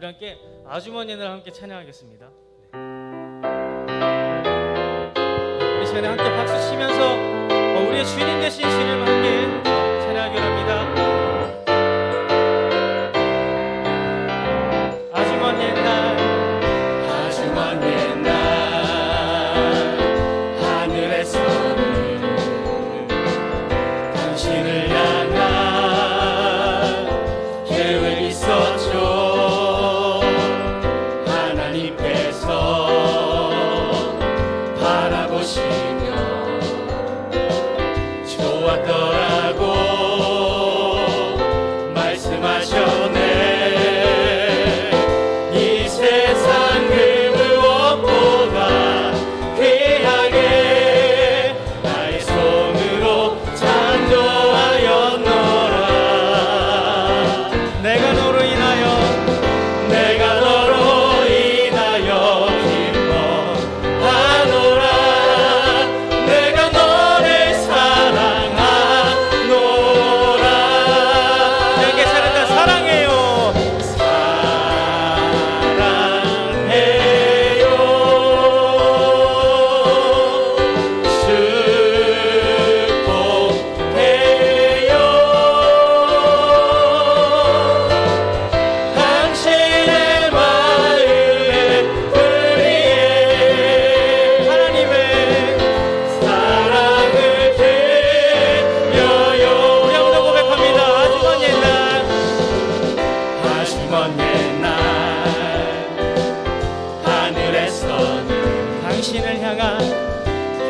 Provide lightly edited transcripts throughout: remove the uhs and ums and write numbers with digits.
우리 함께 아주머니를 함께 찬양하겠습니다. 이 시간에 함께 박수 치면서 우리의 주님 되신 주님을 함께 찬양하기로 합니다. 아주머니 옛날 하늘에서는 당신을 향한 계획이 있었죠. 하나님께서 바라보시며 좋았더라고 말씀하셨네. 이 세상 그 무엇보다 귀하게 나의 손으로 창조하였노라. 내가 너로 인하여 기뻐하노라. 내가 너를 사랑하노라. 내게 사랑다 사랑해요.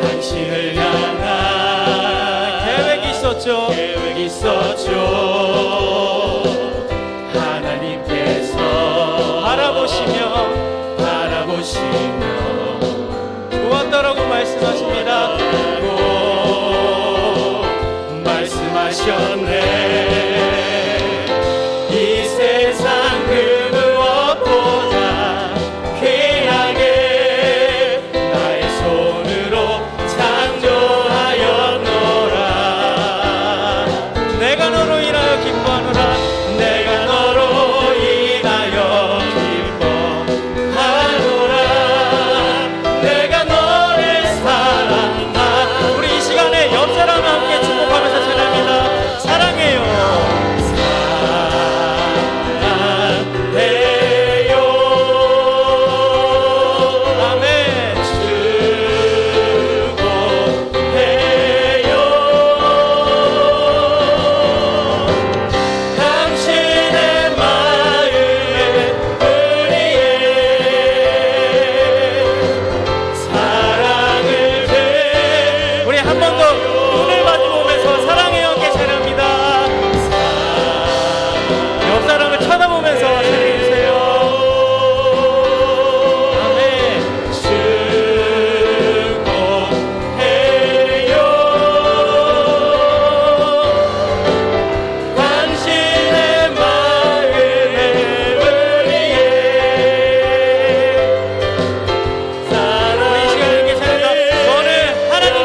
당신을 향한 계획이 있었죠. 하나님께서 바라보시며 좋았다라고 말씀하셨네. 이 세상 그 무엇보다 귀하게 나의 손으로 창조하였노라. 내가 너로 인하여 기뻐하노라. 내가 너로 인하여 기뻐하노라. 내가 너를 사랑하노라. 우리 이 시간에 옆 사람과 함께 축복하면서 찬양합니다. 사랑해요. 아멘. 축복해요. 당신의 마음에 우리의 사랑을 우리 한 번 더 눈을 마주보면서 사랑해요 함께 찬양합니다. 옆 사람을 쳐다보면서 찬양해주세요. 아멘. 축복해요. 당신의 마음에 우리의 사랑을 우리 이 시간에 함께 찬양합니다. 너는 하나님의 사랑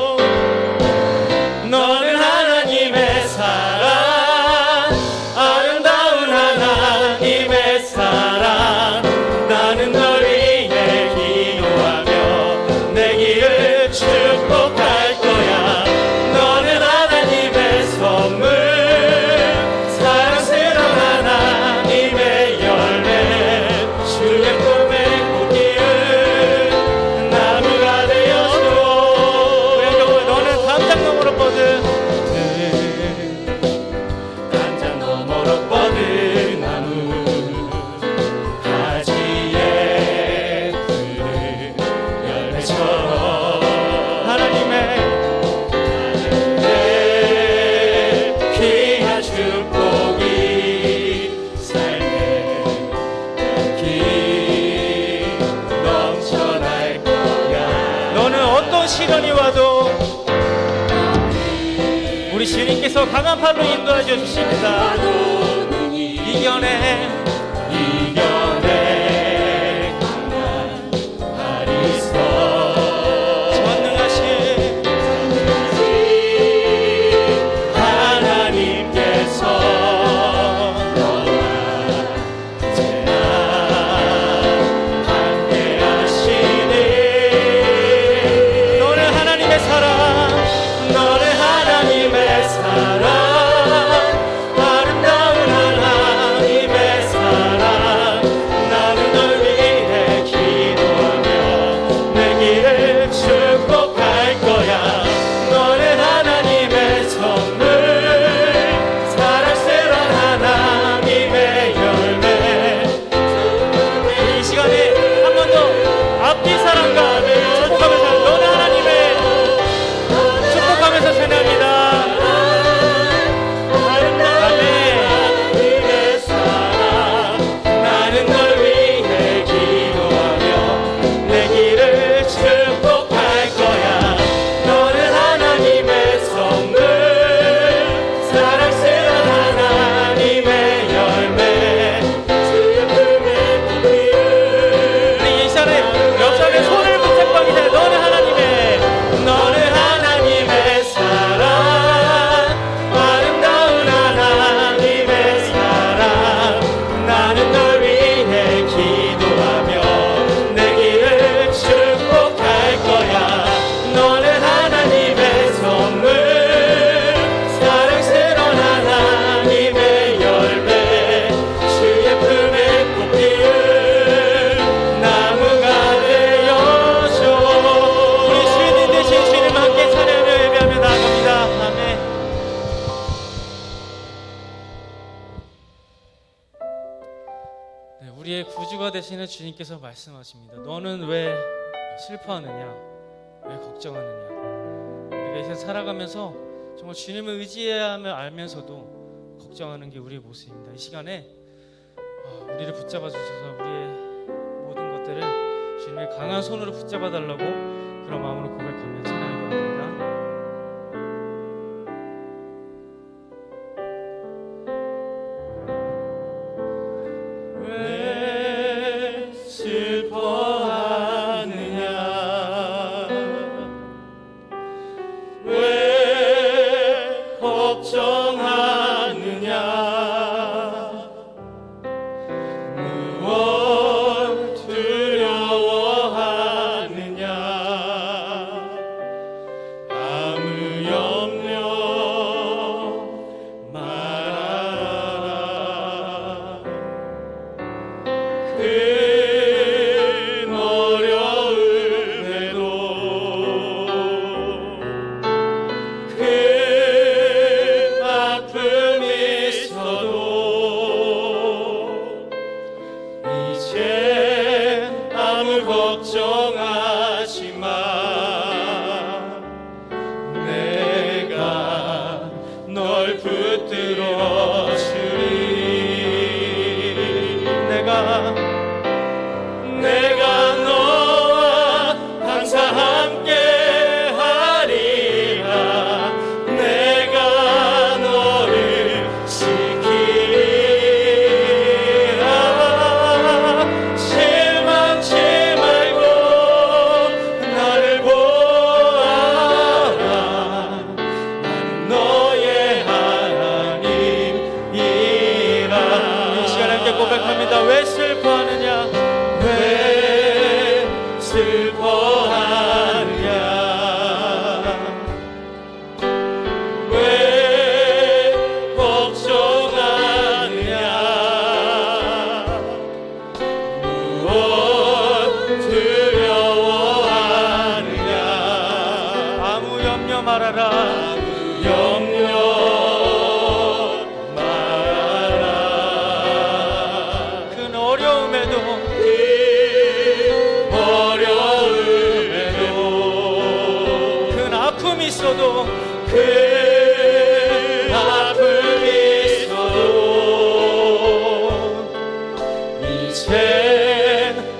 함께 찬양합니다. 너는 하나님의 사랑, 아름다운 하나님의 사랑. 나는 널 위해 기도하며 내 길을 축복할 거야. 너는 하나님의 선물, 사랑스러운 하나님의 열매. 주의 꿈에 꽃 피운 나무가 되어줘. 너는 담장 너머로 뻗은 단장 너머로 뻗은 나무 가지에 푸른 열매처럼 하나님의 귀한 축복이 삶에 길 넘쳐날 거야. 너는 어떤 시련이 와도 우리 주님께서 강한 팔로 인도해 주십니다. 이겨내 강한 팔이 있어. 전능하신 하나님께서 우리의 구주가 되시는 주님께서 말씀하십니다. 너는 왜 슬퍼하느냐? 왜 걱정하느냐? 우리가 이 세상 살아가면서 정말 주님을 의지해야 함을 알면서도 걱정하는 게 우리의 모습입니다. 이 시간에 우리를 붙잡아 주셔서 우리의 모든 것들을 주님의 강한 손으로 붙잡아 달라고 그런 마음으로 고백하며 찬양하기 바랍니다. 왜 슬퍼하느냐? 왜 걱정하느냐? 무엇 두려워하느냐? 아무 염려 말아라. 큰 어려움에도 큰 아픔이 있어도 이젠 아무 걱정하지 마. 내가 널 붙들어 주리. 내가 너와 항상 함께 하리라. 내가 너를 지키리라. 실망치 말고 나를 보아라. 나는 너의 하나님이라. 이 시간 함께 고백합니다. 왜 슬퍼하느냐? 왜 슬퍼하느냐? 왜 걱정하느냐? 무엇 두려워하느냐? 아무 염려 말아라. 염려 말아라. 큰 어려움에도 어려움에도 큰 아픔이 있어도 큰 아픔이 있어도 이젠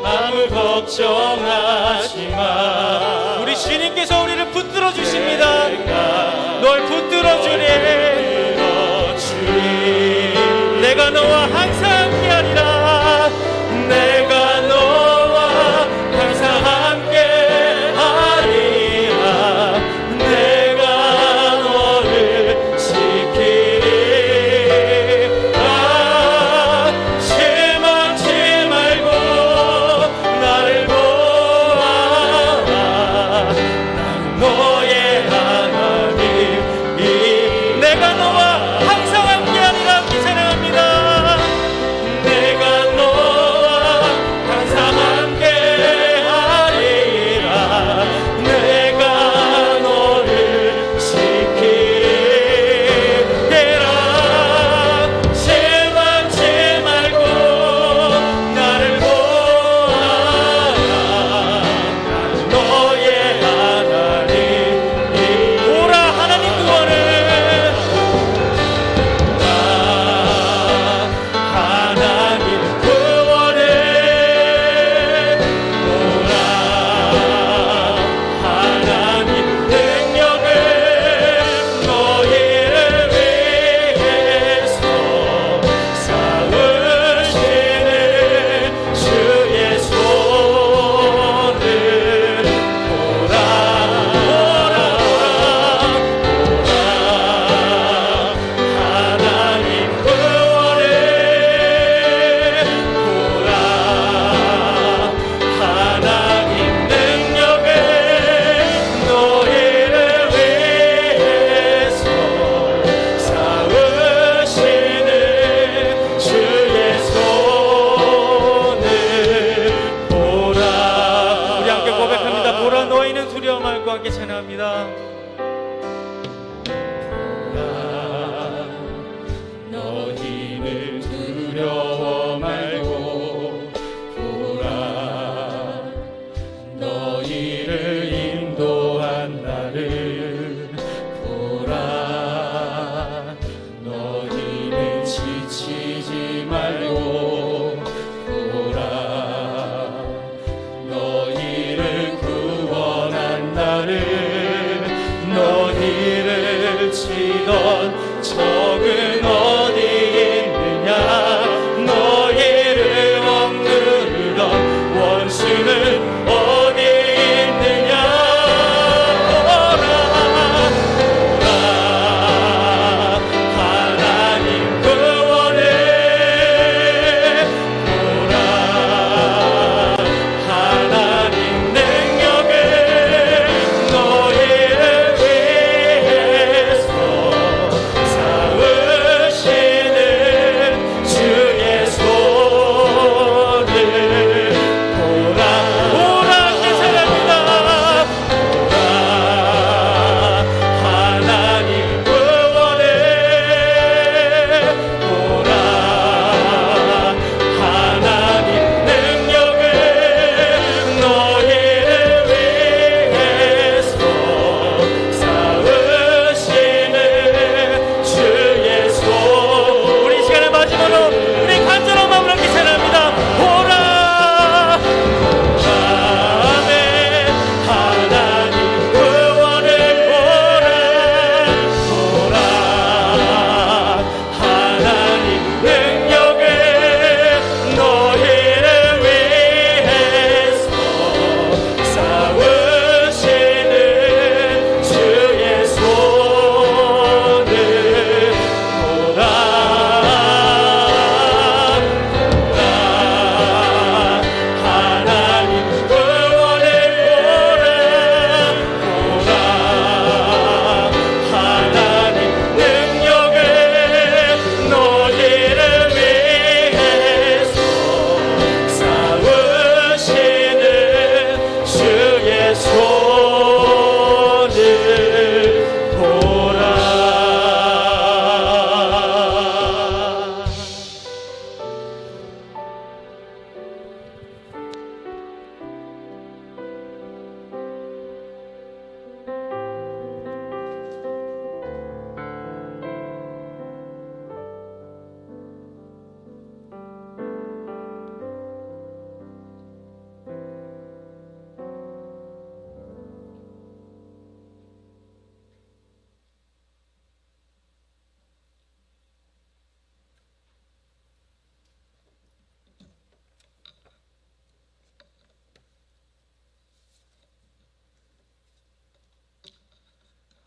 아무 걱정하지 마. 우리 주님께서 우리를 붙들어 주십니다. 널 붙들어 주리. 내가 너와 항상 함께하리라. 내가 너와 항상 함께 하리라. 내가 너를 지키리라. 실망치 말고 나를 보아라. 나는 너의 하나님. 내가 너와 항상 함께하리라. 찬양합니다.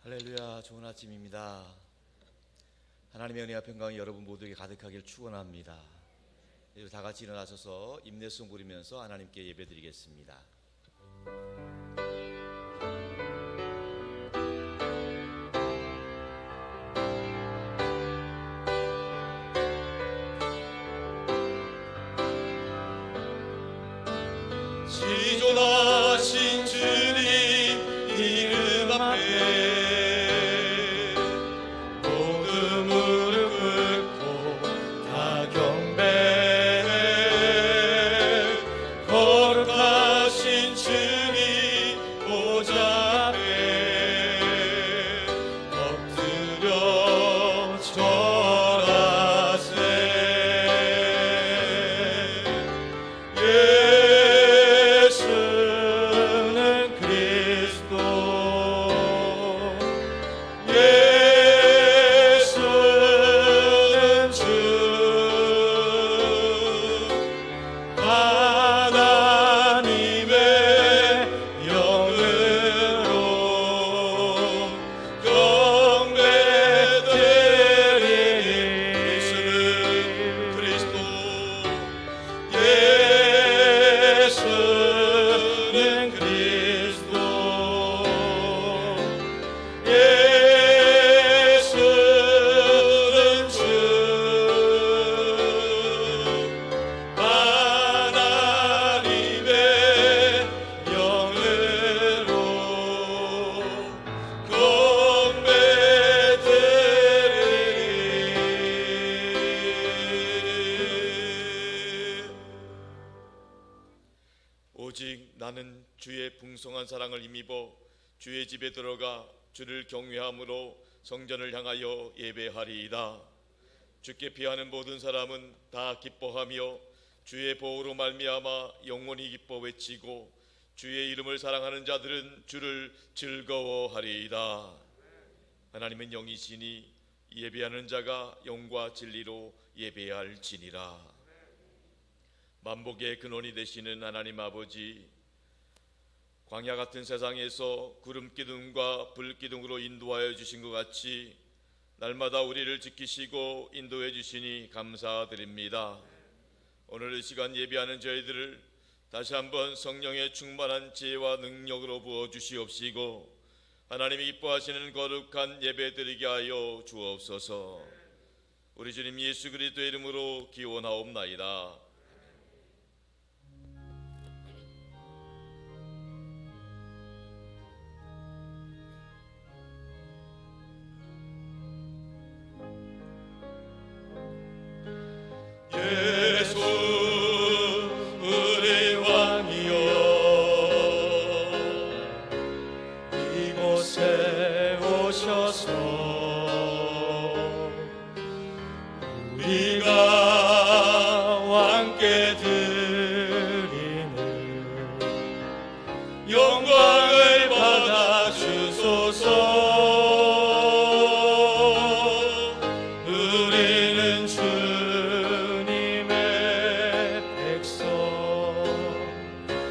할렐루야, 좋은 아침입니다. 하나님의 은혜와 평강이 여러분 모두에게 가득하길 축원합니다. 이제 다 같이 일어나셔서 임내송 부르면서 하나님께 예배드리겠습니다. 지존하신 주님 이름 앞에 모두 무릎 꿇고 다 경배해. 거룩하신 주님 보좌 앞에 엎드려 절하세. 예수는 그리스도, 예수는 주, 하나님의 영으로 경배드리리. 예수는 그리스도, 예수는 그리스도, 예수는 주, 하나님의 영으로 경배드리리. 오직 나는 주의 풍성한 사랑을 힘입어 주의 집에 들어가 주를 경외함으로 성전을 향하여 예배하리이다. 주께 피하는 모든 사람은 다 기뻐하며 주의 보호로 말미암아 영원히 기뻐 외치고 주의 이름을 사랑하는 자들은 주를 즐거워하리이다. 하나님은 영이시니 예배하는 자가 영과 진리로 예배할지니라. 만복의 근원이 되시는 하나님 아버지, 광야 같은 세상에서 구름 기둥과 불 기둥으로 인도하여 주신 것 같이 날마다 우리를 지키시고 인도해 주시니 감사드립니다. 오늘 이 시간 예배하는 저희들을 다시 한번 성령의 충만한 지혜와 능력으로 부어 주시옵시고 하나님이 기뻐하시는 거룩한 예배 드리게 하여 주옵소서. 우리 주님 예수 그리스도의 이름으로 기원하옵나이다. 예수 우리 왕이여, 이곳에 오셔서 우리가 왕께 드리는 영광을 받아 주소서. 우리는 주님의 백성,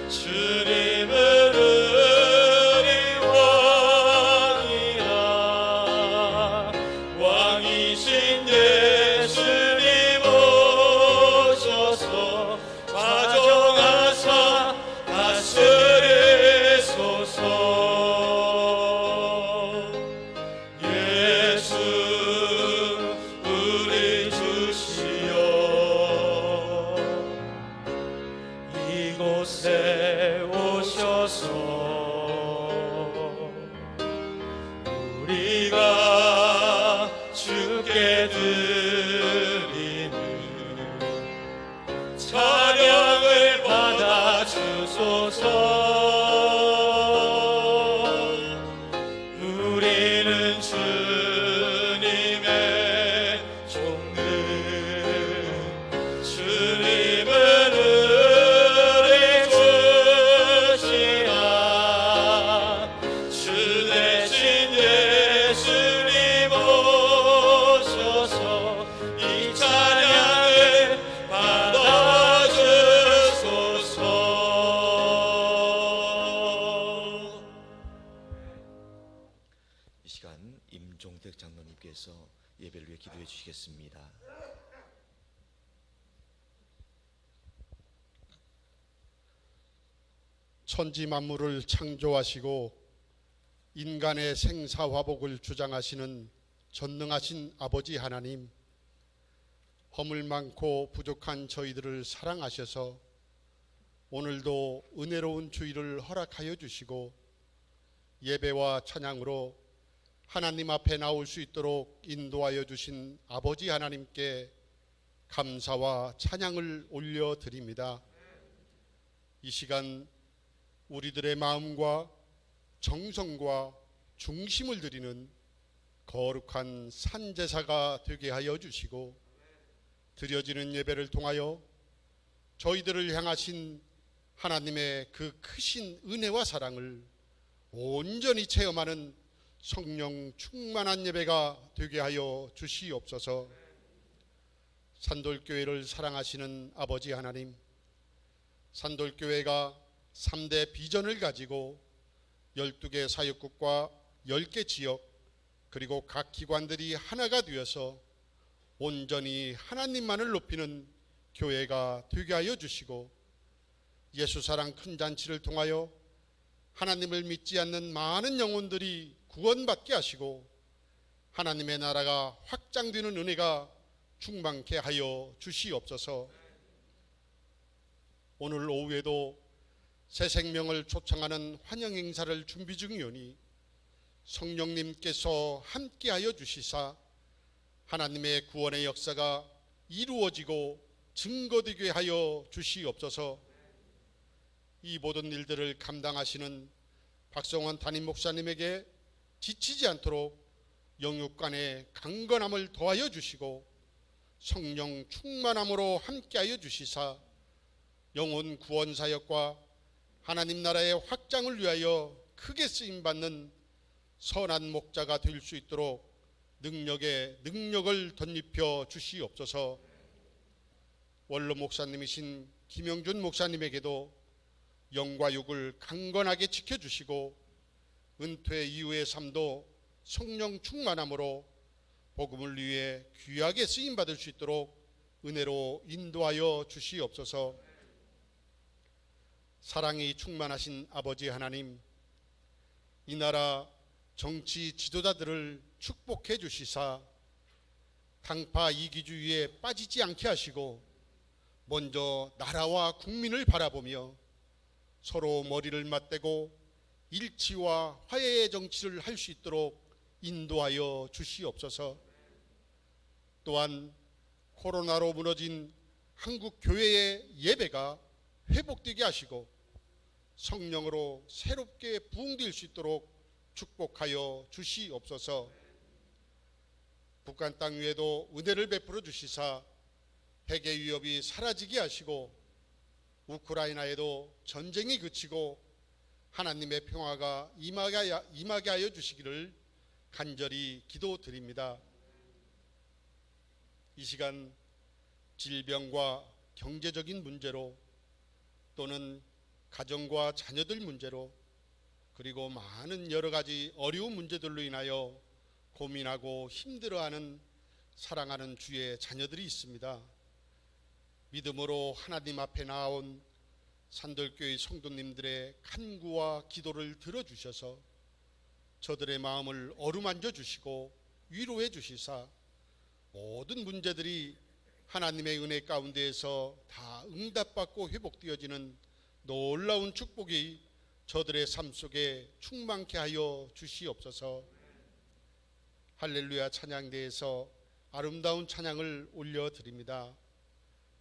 주님은 우리 왕이라. 왕이신 예수님 오셔서 좌정하사 다스리소서. 예수 우리 천지 만물을 창조하시고 인간의 생사화복을 주장하시는 전능하신 아버지 하나님, 허물 많고 부족한 저희들을 사랑하셔서 오늘도 은혜로운 주일을 허락하여 주시고 예배와 찬양으로 하나님 앞에 나올 수 있도록 인도하여 주신 아버지 하나님께 감사와 찬양을 올려드립니다. 이 시간 우리들의 마음과 정성과 중심을 드리는 거룩한 산제사가 되게 하여 주시고 드려지는 예배를 통하여 저희들을 향하신 하나님의 그 크신 은혜와 사랑을 온전히 체험하는 성령 충만한 예배가 되게 하여 주시옵소서. 산돌교회를 사랑하시는 아버지 하나님, 산돌교회가 3대 비전을 가지고 12개 사역국과 10개 지역 그리고 각 기관들이 하나가 되어서 온전히 하나님만을 높이는 교회가 되게 하여 주시고 예수사랑 큰 잔치를 통하여 하나님을 믿지 않는 많은 영혼들이 구원받게 하시고 하나님의 나라가 확장되는 은혜가 충만케 하여 주시옵소서. 오늘 오후에도 새 생명을 초청하는 환영 행사를 준비 중이오니 성령님께서 함께하여 주시사 하나님의 구원의 역사가 이루어지고 증거되게 하여 주시옵소서. 이 모든 일들을 감당하시는 박성원 담임 목사님에게 지치지 않도록 영육간의 강건함을 더하여 주시고 성령 충만함으로 함께하여 주시사 영혼 구원 사역과 하나님 나라의 확장을 위하여 크게 쓰임받는 선한 목자가 될 수 있도록 능력에 능력을 덧입혀 주시옵소서. 원로 목사님이신 김영준 목사님에게도 영과 육을 강건하게 지켜주시고 은퇴 이후의 삶도 성령 충만함으로 복음을 위해 귀하게 쓰임받을 수 있도록 은혜로 인도하여 주시옵소서. 사랑이 충만하신 아버지 하나님, 이 나라 정치 지도자들을 축복해 주시사 당파 이기주의에 빠지지 않게 하시고 먼저 나라와 국민을 바라보며 서로 머리를 맞대고 일치와 화해의 정치를 할 수 있도록 인도하여 주시옵소서. 또한 코로나로 무너진 한국 교회의 예배가 회복되게 하시고 성령으로 새롭게 부흥될 수 있도록 축복하여 주시옵소서. 북한 땅 위에도 은혜를 베풀어 주시사 핵의 위협이 사라지게 하시고 우크라이나에도 전쟁이 그치고 하나님의 평화가 임하게 하여 주시기를 간절히 기도드립니다. 이 시간 질병과 경제적인 문제로 또는 가정과 자녀들 문제로 그리고 많은 여러 가지 어려운 문제들로 인하여 고민하고 힘들어하는 사랑하는 주의 자녀들이 있습니다. 믿음으로 하나님 앞에 나온 산돌교회 성도님들의 간구와 기도를 들어주셔서 저들의 마음을 어루만져 주시고 위로해 주시사 모든 문제들이 하나님의 은혜 가운데에서 다 응답받고 회복되어지는 놀라운 축복이 저들의 삶 속에 충만케 하여 주시옵소서. 할렐루야 찬양대에서 아름다운 찬양을 올려드립니다.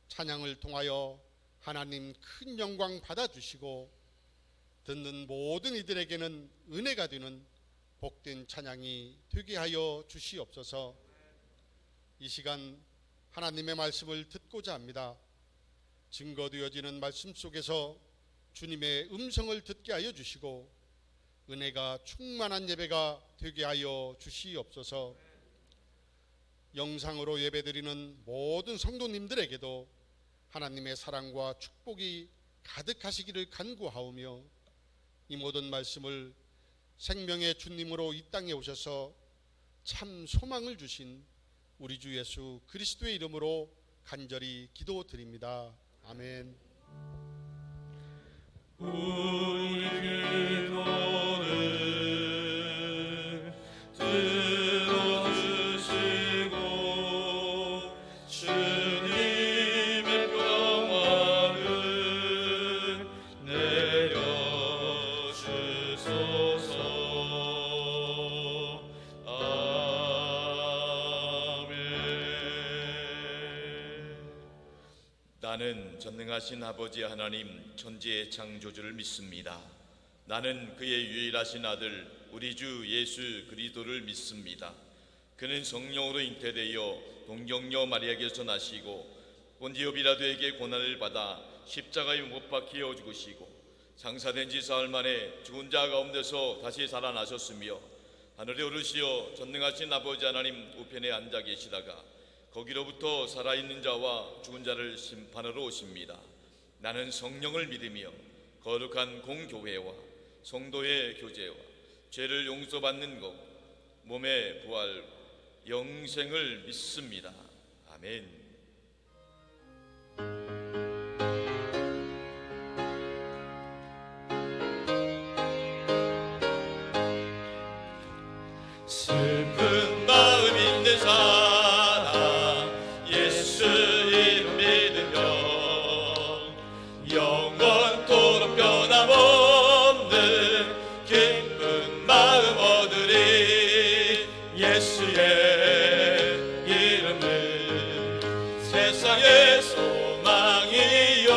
찬양을 통하여 하나님 큰 영광 받아주시고 듣는 모든 이들에게는 은혜가 되는 복된 찬양이 되게 하여 주시옵소서. 이 시간 하나님의 말씀을 듣고자 합니다. 증거되어지는 말씀 속에서 주님의 음성을 듣게 하여 주시고 은혜가 충만한 예배가 되게 하여 주시옵소서. 영상으로 예배드리는 모든 성도님들에게도 하나님의 사랑과 축복이 가득하시기를 간구하오며 이 모든 말씀을 생명의 주님으로 이 땅에 오셔서 참 소망을 주신 우리 주 예수 그리스도의 이름으로 간절히 기도드립니다. 아멘. 우리 기도를 들어주시고 주님의 평화를 내려주소서. 나는 전능하신 아버지 하나님 천지의 창조주를 믿습니다. 나는 그의 유일하신 아들 우리 주 예수 그리스도를 믿습니다. 그는 성령으로 잉태되어 동정녀 마리아에게서 나시고 본디오 빌라도에게 고난을 받아 십자가에 못 박혀 죽으시고 장사된 지 사흘 만에 죽은 자 가운데서 다시 살아나셨으며 하늘에 오르시어 전능하신 아버지 하나님 우편에 앉아 계시다가 거기로부터 살아있는 자와 죽은 자를 심판하러 오십니다. 나는 성령을 믿으며 거룩한 공교회와 성도의 교제와 죄를 용서받는 것, 몸의 부활, 영생을 믿습니다. 아멘. 슬픈 마음 있는 사람 예수 이름 믿으며 영원토록 변함없는 기쁜 마음 얻으리. 예수의 이름은 세상의 소망이요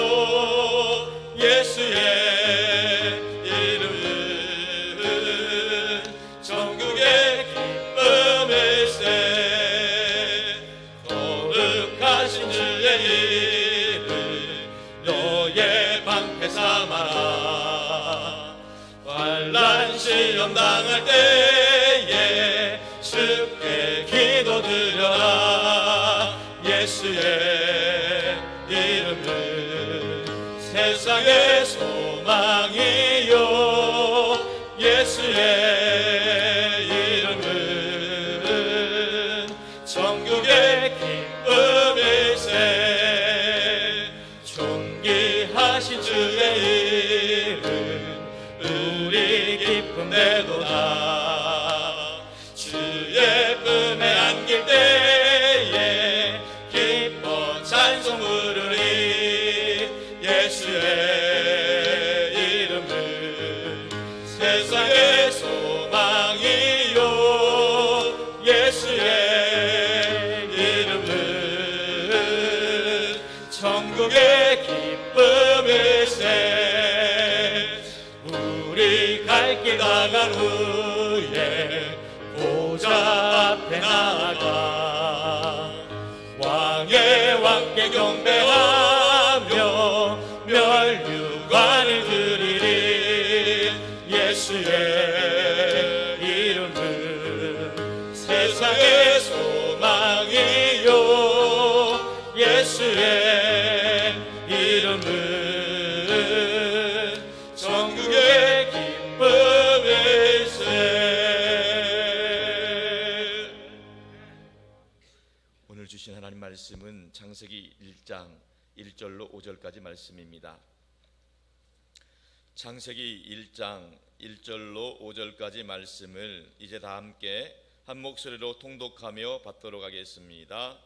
예수의 이름은 전국의 기쁨일세. 거룩하신 주의 이름 너의 방패 삼아라. 환난 시험 당할 때에 쉽게 기도드려라. 예수의 이름은 세상의 소망이요 예수의 이름은 전국의 기쁨일세. 존귀하신 주의 이름 우리 기쁨 되도다. 주의 품에 안길 때에 기뻐 찬송 부르리. 예수의 이름은 세상의 소망이요 예수의 이름은 천국의 기쁨일세. 우리 갈 길 나간 후에 보좌 앞에 나아가 왕의 왕께 경배하며 멸류관을 드리리. 예수의 이름은 세상의 소망이요 예수의 이름은 전국의 기쁨일세. 오늘 주신 하나님 말씀은 창세기 1장 1절로 5절까지 말씀입니다. 창세기 1장 1절로 5절까지 말씀을 이제 다 함께 한 목소리로 통독하며 받도록 하겠습니다.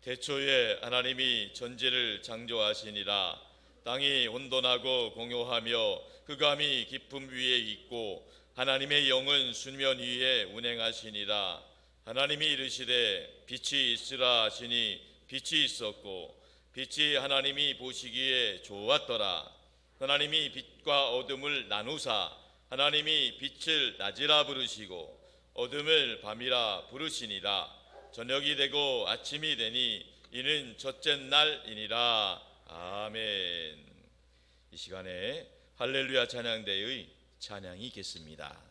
태초에 하나님이 전지를 창조하시니라. 땅이 혼돈하고 공허하며 흑암이 깊음 위에 있고 하나님의 영은 수면 위에 운행하시니라. 하나님이 이르시되 빛이 있으라 하시니 빛이 있었고 빛이 하나님이 보시기에 좋았더라. 하나님이 빛과 어둠을 나누사 하나님이 빛을 낮이라 부르시고 어둠을 밤이라 부르시니라. 저녁이 되고 아침이 되니 이는 첫째 날이니라. 아멘. 이 시간에 할렐루야 찬양대의 찬양이 있겠습니다.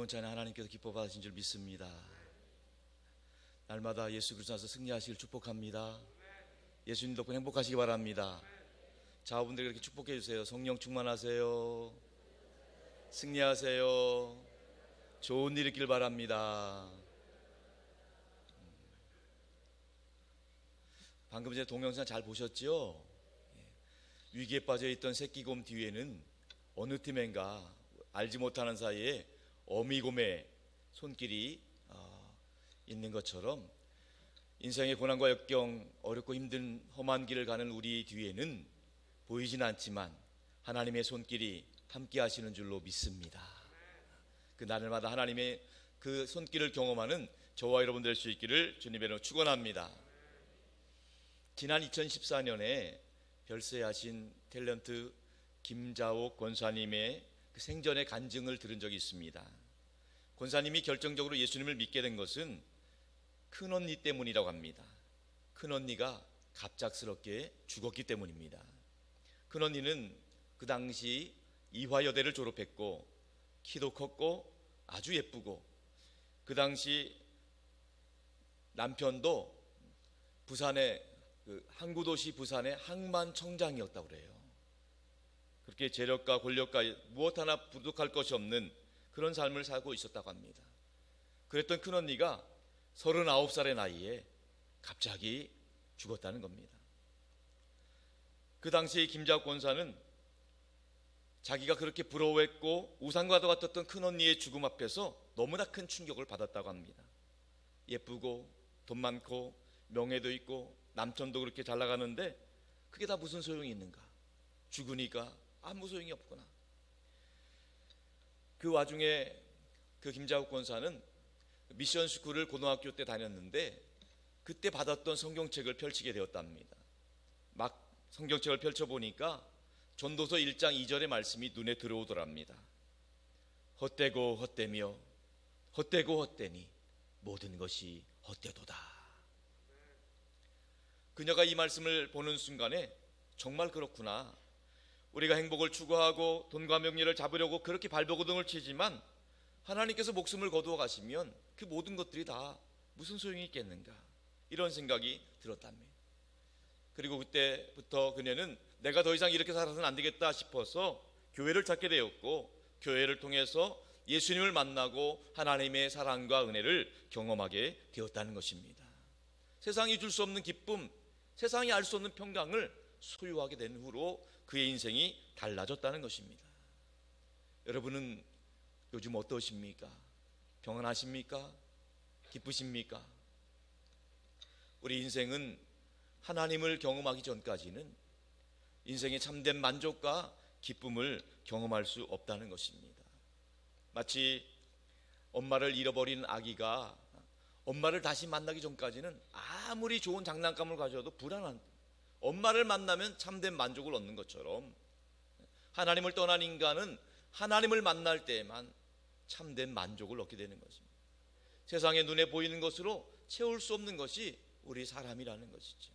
영원치 않은 하나님께서 기뻐 받으신 줄 믿습니다. 날마다 예수 그리스도 안에서 승리하시길 축복합니다. 예수님 덕분에 행복하시기 바랍니다. 자녀분들에게 이렇게 축복해 주세요. 성령 충만하세요. 승리하세요. 좋은 일 있길 바랍니다. 방금 전에 동영상 잘 보셨죠? 위기에 빠져 있던 새끼곰 뒤에는 어느 팀인가 알지 못하는 사이에 어미곰의 손길이 있는 것처럼 인생의 고난과 역경, 어렵고 힘든 험한 길을 가는 우리 뒤에는 보이진 않지만 하나님의 손길이 함께 하시는 줄로 믿습니다. 그 날마다 하나님의 그 손길을 경험하는 저와 여러분 될 수 있기를 주님의 이름으로 축원합니다. 지난 2014년에 별세하신 탤런트 김자옥 권사님의 그 생전의 간증을 들은 적이 있습니다. 권사님이 결정적으로 예수님을 믿게 된 것은 큰언니 때문이라고 합니다. 큰언니가 갑작스럽게 죽었기 때문입니다. 큰언니는 그 당시 이화여대를 졸업했고 키도 컸고 아주 예쁘고 그 당시 남편도 부산의 항구도시 부산의 항만청장이었다고 그래요. 그렇게 재력과 권력과 무엇 하나 부족할 것이 없는 그런 삶을 살고 있었다고 합니다. 그랬던 큰언니가 39살의 나이에 갑자기 죽었다는 겁니다. 그 당시 김자옥 권사는 자기가 그렇게 부러워했고 우상과도 같았던 큰언니의 죽음 앞에서 너무나 큰 충격을 받았다고 합니다. 예쁘고 돈 많고 명예도 있고 남편도 그렇게 잘 나가는데 그게 다 무슨 소용이 있는가? 죽으니까 아무 소용이 없구나. 그 와중에 그 김자옥 권사는 미션 스쿨을 고등학교 때 다녔는데 그때 받았던 성경책을 펼치게 되었답니다. 막 성경책을 펼쳐보니까 전도서 1장 2절의 말씀이 눈에 들어오더랍니다. 헛되고 헛되며 헛되고 헛되니 모든 것이 헛되도다. 그녀가 이 말씀을 보는 순간에 정말 그렇구나. 우리가 행복을 추구하고 돈과 명예를 잡으려고 그렇게 발버둥을 치지만 하나님께서 목숨을 거두어 가시면 그 모든 것들이 다 무슨 소용이 있겠는가, 이런 생각이 들었답니다. 그리고 그때부터 그녀는 내가 더 이상 이렇게 살아서는 안 되겠다 싶어서 교회를 찾게 되었고 교회를 통해서 예수님을 만나고 하나님의 사랑과 은혜를 경험하게 되었다는 것입니다. 세상이 줄 수 없는 기쁨, 세상이 알 수 없는 평강을 소유하게 된 후로 그의 인생이 달라졌다는 것입니다. 여러분은 요즘 어떠십니까? 평안하십니까? 기쁘십니까? 우리 인생은 하나님을 경험하기 전까지는 인생의 참된 만족과 기쁨을 경험할 수 없다는 것입니다. 마치 엄마를 잃어버린 아기가 엄마를 다시 만나기 전까지는 아무리 좋은 장난감을 가져도 불안한, 엄마를 만나면 참된 만족을 얻는 것처럼 하나님을 떠난 인간은 하나님을 만날 때에만 참된 만족을 얻게 되는 것입니다. 세상에 눈에 보이는 것으로 채울 수 없는 것이 우리 사람이라는 것이죠.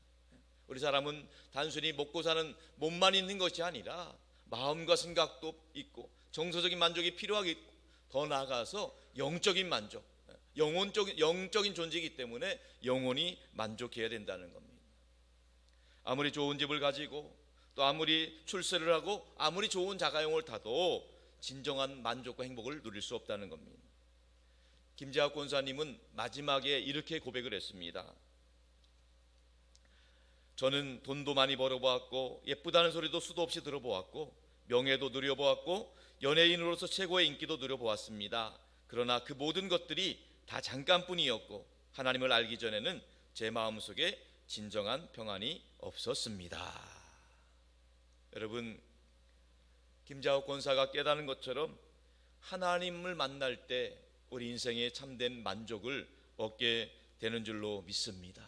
우리 사람은 단순히 먹고 사는 몸만 있는 것이 아니라 마음과 생각도 있고 정서적인 만족이 필요하기, 더 나아가서 영적인 만족, 영적인 존재이기 때문에 영혼이 만족해야 된다는 겁니다. 아무리 좋은 집을 가지고 또 아무리 출세를 하고 아무리 좋은 자가용을 타도 진정한 만족과 행복을 누릴 수 없다는 겁니다. 김자옥 권사님은 마지막에 이렇게 고백을 했습니다. 저는 돈도 많이 벌어보았고 예쁘다는 소리도 수도 없이 들어보았고 명예도 누려보았고 연예인으로서 최고의 인기도 누려보았습니다. 그러나 그 모든 것들이 다 잠깐뿐이었고 하나님을 알기 전에는 제 마음속에 진정한 평안이 없었습니다. 여러분, 김자옥 권사가 깨닫는 것처럼 하나님을 만날 때 우리 인생에 참된 만족을 얻게 되는 줄로 믿습니다.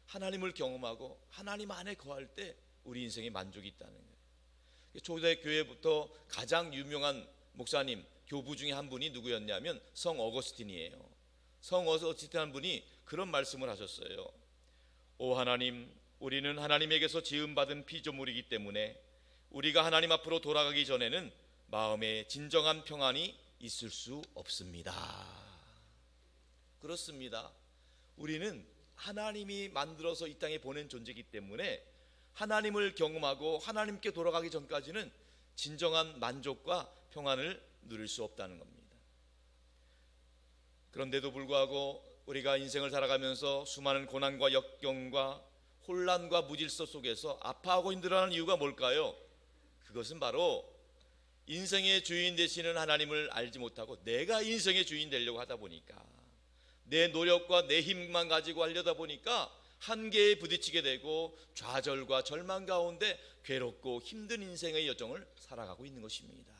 하나님을 경험하고 하나님 안에 거할 때 우리 인생에 만족이 있다는 거예요. 초대교회부터 가장 유명한 목사님, 교부 중에 한 분이 누구였냐면 성 어거스틴이에요. 성 어거스틴 한 분이 그런 말씀을 하셨어요. 오 하나님, 우리는 하나님에게서 지음받은 피조물이기 때문에 우리가 하나님 앞으로 돌아가기 전에는 마음에 진정한 평안이 있을 수 없습니다. 그렇습니다. 우리는 하나님이 만들어서 이 땅에 보낸 존재이기 때문에 하나님을 경험하고 하나님께 돌아가기 전까지는 진정한 만족과 평안을 누릴 수 없다는 겁니다. 그런데도 불구하고 우리가 인생을 살아가면서 수많은 고난과 역경과 혼란과 무질서 속에서 아파하고 힘들어하는 이유가 뭘까요? 그것은 바로 인생의 주인 되시는 하나님을 알지 못하고 내가 인생의 주인 되려고 하다 보니까, 내 노력과 내 힘만 가지고 하려다 보니까 한계에 부딪히게 되고 좌절과 절망 가운데 괴롭고 힘든 인생의 여정을 살아가고 있는 것입니다.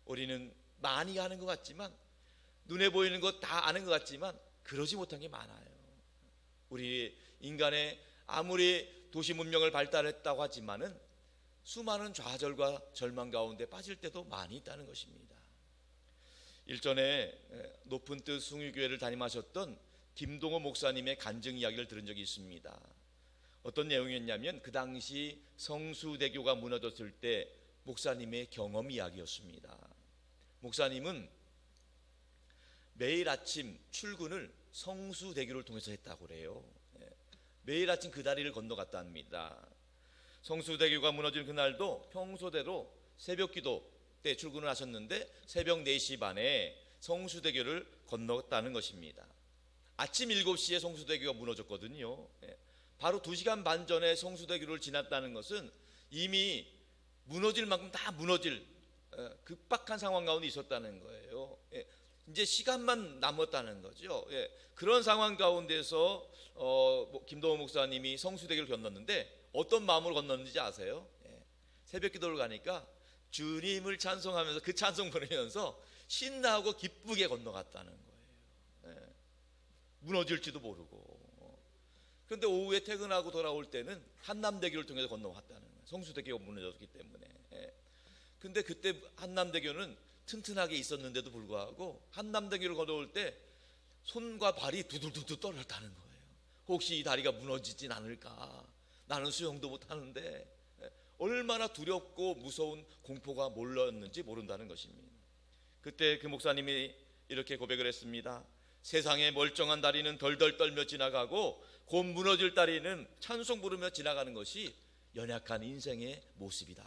우리는 많이 아는 것 같지만, 눈에 보이는 것 다 아는 것 같지만 그러지 못한 게 많아요. 우리 인간의 아무리 도시 문명을 발달했다고 하지만은 수많은 좌절과 절망 가운데 빠질 때도 많이 있다는 것입니다. 일전에 높은 뜻 숭유교회를 담임하셨던 김동호 목사님의 간증 이야기를 들은 적이 있습니다. 어떤 내용이었냐면 그 당시 성수대교가 무너졌을 때 목사님의 경험 이야기였습니다. 목사님은 매일 아침 출근을 성수대교를 통해서 했다고 그래요. 매일 아침 그 다리를 건너갔다 합니다. 성수대교가 무너진 그날도 평소대로 새벽기도 때 출근을 하셨는데 새벽 4시 반에 성수대교를 건넜다는 것입니다. 아침 7시에 성수대교가 무너졌거든요. 바로 2시간 반 전에 성수대교를 지났다는 것은 이미 무너질 만큼 다 무너질 급박한 상황 가운데 있었다는 거예요. 이제 시간만 남았다는 거죠. 그런 상황 가운데서 김동호 목사님이 성수대교를 건넜는데 어떤 마음으로 건넜는지 아세요? 새벽 기도를 가니까 주님을 찬송하면서 그 찬송 부르면서 신나고 기쁘게 건너갔다는 거예요. 무너질지도 모르고. 그런데 오후에 퇴근하고 돌아올 때는 한남대교를 통해서 건너왔다는 거예요. 성수대교가 무너졌기 때문에. 근데 그때 한남대교는 튼튼하게 있었는데도 불구하고 한남대교를 건너올 때 손과 발이 두들두들 떨었다는 거예요. 혹시 이 다리가 무너지진 않을까? 나는 수영도 못하는데. 얼마나 두렵고 무서운 공포가 몰렸는지 모른다는 것입니다. 그때 그 목사님이 이렇게 고백을 했습니다. 세상의 멀쩡한 다리는 덜덜 떨며 지나가고 곧 무너질 다리는 찬송 부르며 지나가는 것이 연약한 인생의 모습이다.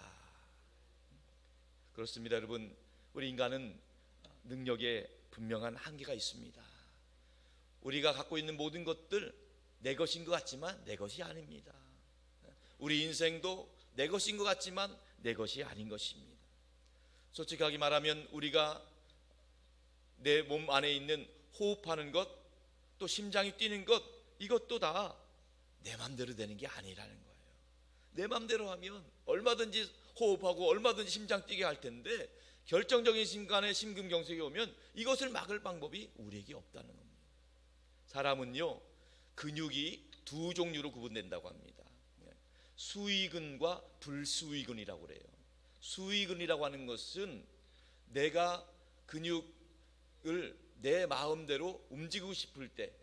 그렇습니다, 여러분. 우리 인간은 능력에 분명한 한계가 있습니다. 우리가 갖고 있는 모든 것들 내 것인 것 같지만 내 것이 아닙니다. 우리 인생도 내 것인 것 같지만 내 것이 아닌 것입니다. 솔직하게 말하면 우리가 내 몸 안에 있는 호흡하는 것, 또 심장이 뛰는 것, 이것도 다 내 맘대로 되는 게 아니라는 거예요. 내 맘대로 하면 얼마든지 호흡하고 얼마든지 심장 뛰게 할 텐데 결정적인 순간에 심근경색이 오면 이것을 막을 방법이 우리에게 없다는 겁니다. 사람은요, 근육이 두 종류로 구분된다고 합니다. 수의근과 불수의근이라고 그래요. 수의근이라고 하는 것은 내가 근육을 내 마음대로 움직이고 싶을 때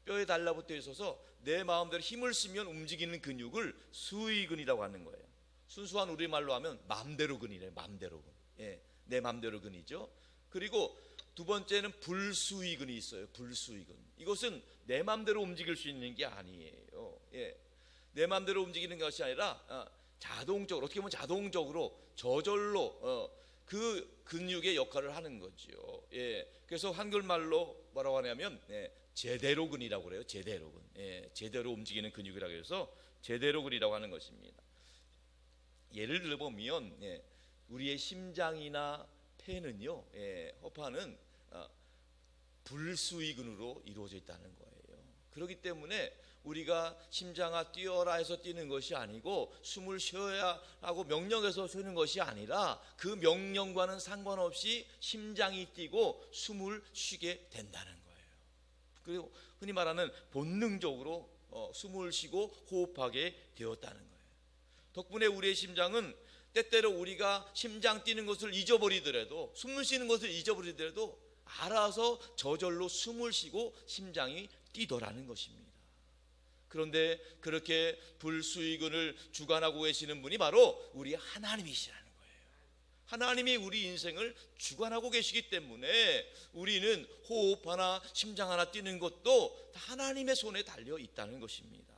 뼈에 달라붙어 있어서 내 마음대로 힘을 쓰면 움직이는 근육을 수의근이라고 하는 거예요. 순수한 우리말로 하면 맘대로근이래요. 맘대로근. 내 맘대로 근이죠. 그리고 두 번째는 불수의근이 있어요. 불수의근. 이것은 내 맘대로 움직일 수 있는 게 아니에요. 내 맘대로 움직이는 것이 아니라 자동적으로, 어떻게 보면 자동적으로 저절로 그 근육의 역할을 하는 거죠. 그래서 한글말로 뭐라고 하냐면 제대로근이라고 그래요. 제대로근. 제대로 움직이는 근육이라고 해서 제대로근이라고 하는 것입니다. 예를 들어보면 우리의 심장이나 폐는요, 허파는 불수의근으로 이루어져 있다는 거예요. 그렇기 때문에 우리가 심장아 뛰어라 해서 뛰는 것이 아니고 숨을 쉬어야 하고 명령해서 쉬는 것이 아니라 그 명령과는 상관없이 심장이 뛰고 숨을 쉬게 된다는 거예요. 그리고 흔히 말하는 본능적으로 숨을 쉬고 호흡하게 되었다는 거예요. 덕분에 우리의 심장은 때때로 우리가 심장 뛰는 것을 잊어버리더라도, 숨을 쉬는 것을 잊어버리더라도 알아서 저절로 숨을 쉬고 심장이 뛰더라는 것입니다. 그런데 그렇게 불수의근을 주관하고 계시는 분이 바로 우리 하나님이시라는 거예요. 하나님이 우리 인생을 주관하고 계시기 때문에 우리는 호흡 하나, 심장 하나 뛰는 것도 다 하나님의 손에 달려 있다는 것입니다.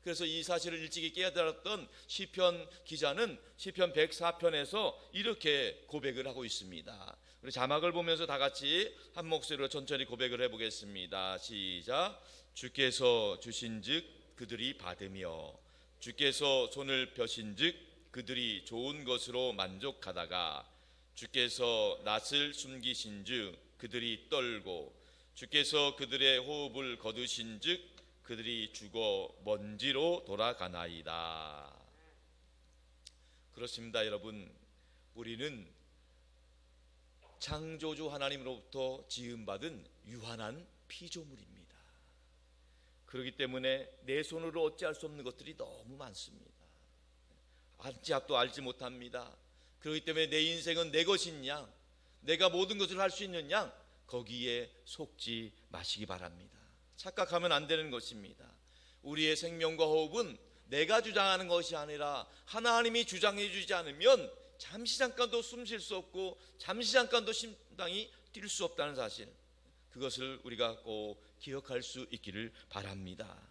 그래서 이 사실을 일찍이 깨달았던 시편 기자는 시편 104편에서 이렇게 고백을 하고 있습니다. 우리 자막을 보면서 다 같이 한 목소리로 천천히 고백을 해보겠습니다. 시작. 주께서 주신즉 그들이 받으며 주께서 손을 펴신즉 그들이 좋은 것으로 만족하다가 주께서 낯을 숨기신즉 그들이 떨고 주께서 그들의 호흡을 거두신즉 그들이 죽어 먼지로 돌아가나이다. 그렇습니다, 여러분. 우리는 창조주 하나님으로부터 지음받은 유한한 피조물입니다. 그렇기 때문에 내 손으로 어찌할 수 없는 것들이 너무 많습니다. 아직도 알지 못합니다. 그렇기 때문에 내 인생은 내 것인 양, 내가 모든 것을 할 수 있는 양, 거기에 속지 마시기 바랍니다. 착각하면 안 되는 것입니다. 우리의 생명과 호흡은 내가 주장하는 것이 아니라 하나님이 주장해 주지 않으면 잠시 잠깐도 숨 쉴 수 없고 잠시 잠깐도 심장이 뛸 수 없다는 사실, 그것을 우리가 꼭 기억할 수 있기를 바랍니다.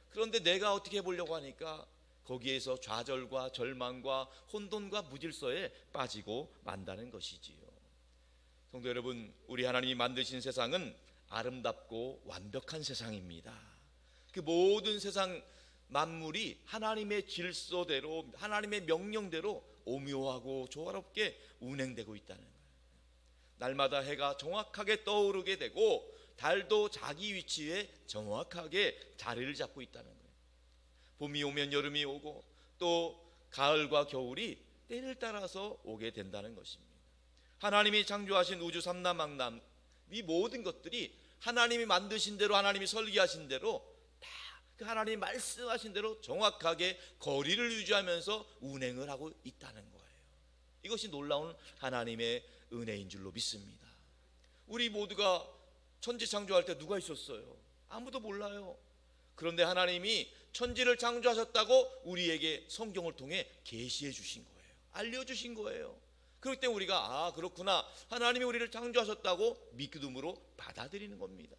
그런데 내가 어떻게 해보려고 하니까 거기에서 좌절과 절망과 혼돈과 무질서에 빠지고 만다는 것이지요. 성도 여러분, 우리 하나님이 만드신 세상은 아름답고 완벽한 세상입니다. 그 모든 세상 만물이 하나님의 질서대로, 하나님의 명령대로 오묘하고 조화롭게 운행되고 있다는 거예요. 날마다 해가 정확하게 떠오르게 되고 달도 자기 위치에 정확하게 자리를 잡고 있다는 거예요. 봄이 오면 여름이 오고 또 가을과 겨울이 때를 따라서 오게 된다는 것입니다. 하나님이 창조하신 우주 삼라만남, 이 모든 것들이 하나님이 만드신 대로, 하나님이 설계하신 대로 다 그 하나님이 말씀하신 대로 정확하게 거리를 유지하면서 운행을 하고 있다는 거예요. 이것이 놀라운 하나님의 은혜인 줄로 믿습니다. 우리 모두가 천지 창조할 때 누가 있었어요? 아무도 몰라요. 그런데 하나님이 천지를 창조하셨다고 우리에게 성경을 통해 계시해 주신 거예요. 알려주신 거예요. 그렇기 때문에 우리가 그렇구나, 하나님이 우리를 창조하셨다고 믿음으로 받아들이는 겁니다.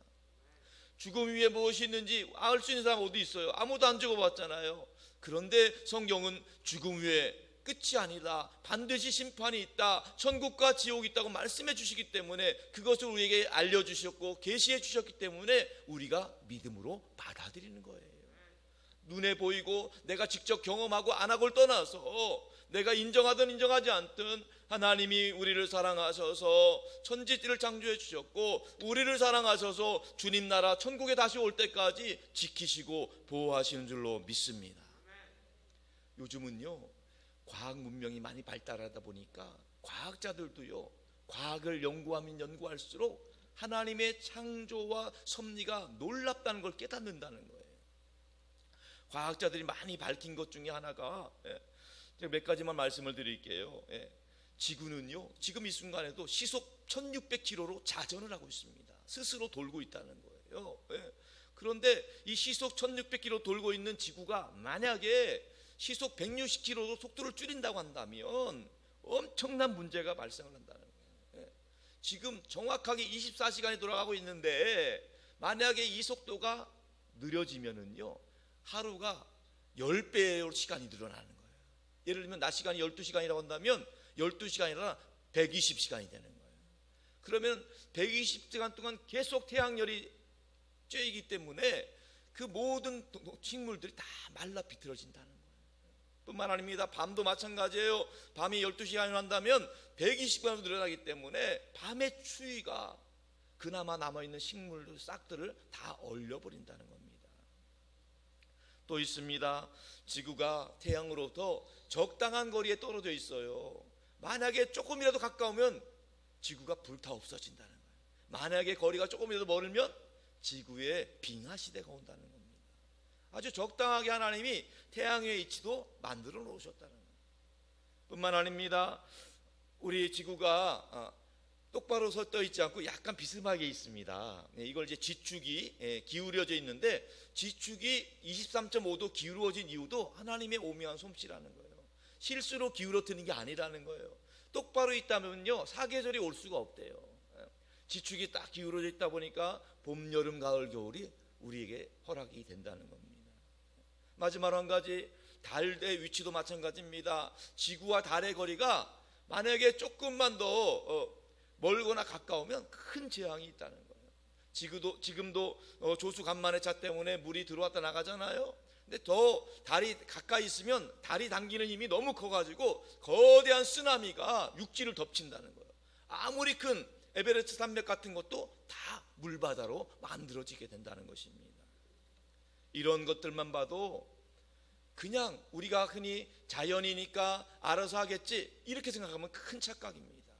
죽음 위에 무엇이 있는지 알 수 있는 사람 어디 있어요? 아무도 안 죽어봤잖아요. 그런데 성경은 죽음 위에 끝이 아니다, 반드시 심판이 있다, 천국과 지옥이 있다고 말씀해 주시기 때문에 그것을 우리에게 알려주셨고 계시해 주셨기 때문에 우리가 믿음으로 받아들이는 거예요. 눈에 보이고 내가 직접 경험하고 안 하고를 떠나서 내가 인정하든 인정하지 않든 하나님이 우리를 사랑하셔서 천지를 창조해 주셨고 우리를 사랑하셔서 주님 나라 천국에 다시 올 때까지 지키시고 보호하시는 줄로 믿습니다. 요즘은요, 과학 문명이 많이 발달하다 보니까 과학자들도요, 과학을 연구하면 연구할수록 하나님의 창조와 섭리가 놀랍다는 걸 깨닫는다는 거예요. 과학자들이 많이 밝힌 것 중에 하나가, 제가 몇 가지만 말씀을 드릴게요. 지구는요, 지금 이 순간에도 시속 1600km로 자전을 하고 있습니다. 스스로 돌고 있다는 거예요. 그런데 이 시속 1600km 돌고 있는 지구가 만약에 시속 160km로 속도를 줄인다고 한다면 엄청난 문제가 발생을 한다는 거예요. 지금 정확하게 24시간이 돌아가고 있는데 만약에 이 속도가 느려지면은요, 하루가 10배로 시간이 늘어나는 거예요. 예를 들면 낮 시간이 12시간이라고 한다면 12시간이 아니라 120시간이 되는 거예요. 그러면 120시간 동안 계속 태양열이 쬐이기 때문에 그 모든 식물들이 다 말라 비틀어진다는 거예요. 뿐만 아닙니다. 밤도 마찬가지예요. 밤이 12시간이 한다면 120시간으로 늘어나기 때문에 밤의 추위가 그나마 남아있는 식물들, 싹들을 다 얼려버린다는 겁니다. 또 있습니다. 지구가 태양으로부터 적당한 거리에 떨어져 있어요. 만약에 조금이라도 가까우면 지구가 불타 없어진다는 거예요. 만약에 거리가 조금이라도 멀으면 지구에 빙하 시대가 온다는 겁니다. 아주 적당하게 하나님이 태양의 위치도 만들어 놓으셨다는 거예요. 뿐만 아닙니다. 우리 지구가 똑바로 서 있지 않고 약간 비스듬하게 있습니다. 이걸 이제 지축이 기울여져 있는데 지축이 23.5도 기울어진 이유도 하나님의 오묘한 솜씨라는 거예요. 실수로 기울어뜨는 게 아니라는 거예요. 똑바로 있다면요 사계절이 올 수가 없대요. 지축이 딱 기울어져 있다 보니까 봄, 여름, 가을, 겨울이 우리에게 허락이 된다는 겁니다. 마지막으로 한 가지, 달의 위치도 마찬가지입니다. 지구와 달의 거리가 만약에 조금만 더 멀거나 가까우면 큰 재앙이 있다는 거예요. 지금도 조수 간만의 차 때문에 물이 들어왔다 나가잖아요. 근데 더 달이 가까이 있으면 달이 당기는 힘이 너무 커가지고 거대한 쓰나미가 육지를 덮친다는 거예요. 아무리 큰 에베레스트 산맥 같은 것도 다 물바다로 만들어지게 된다는 것입니다. 이런 것들만 봐도 그냥 우리가 흔히 자연이니까 알아서 하겠지 이렇게 생각하면 큰 착각입니다.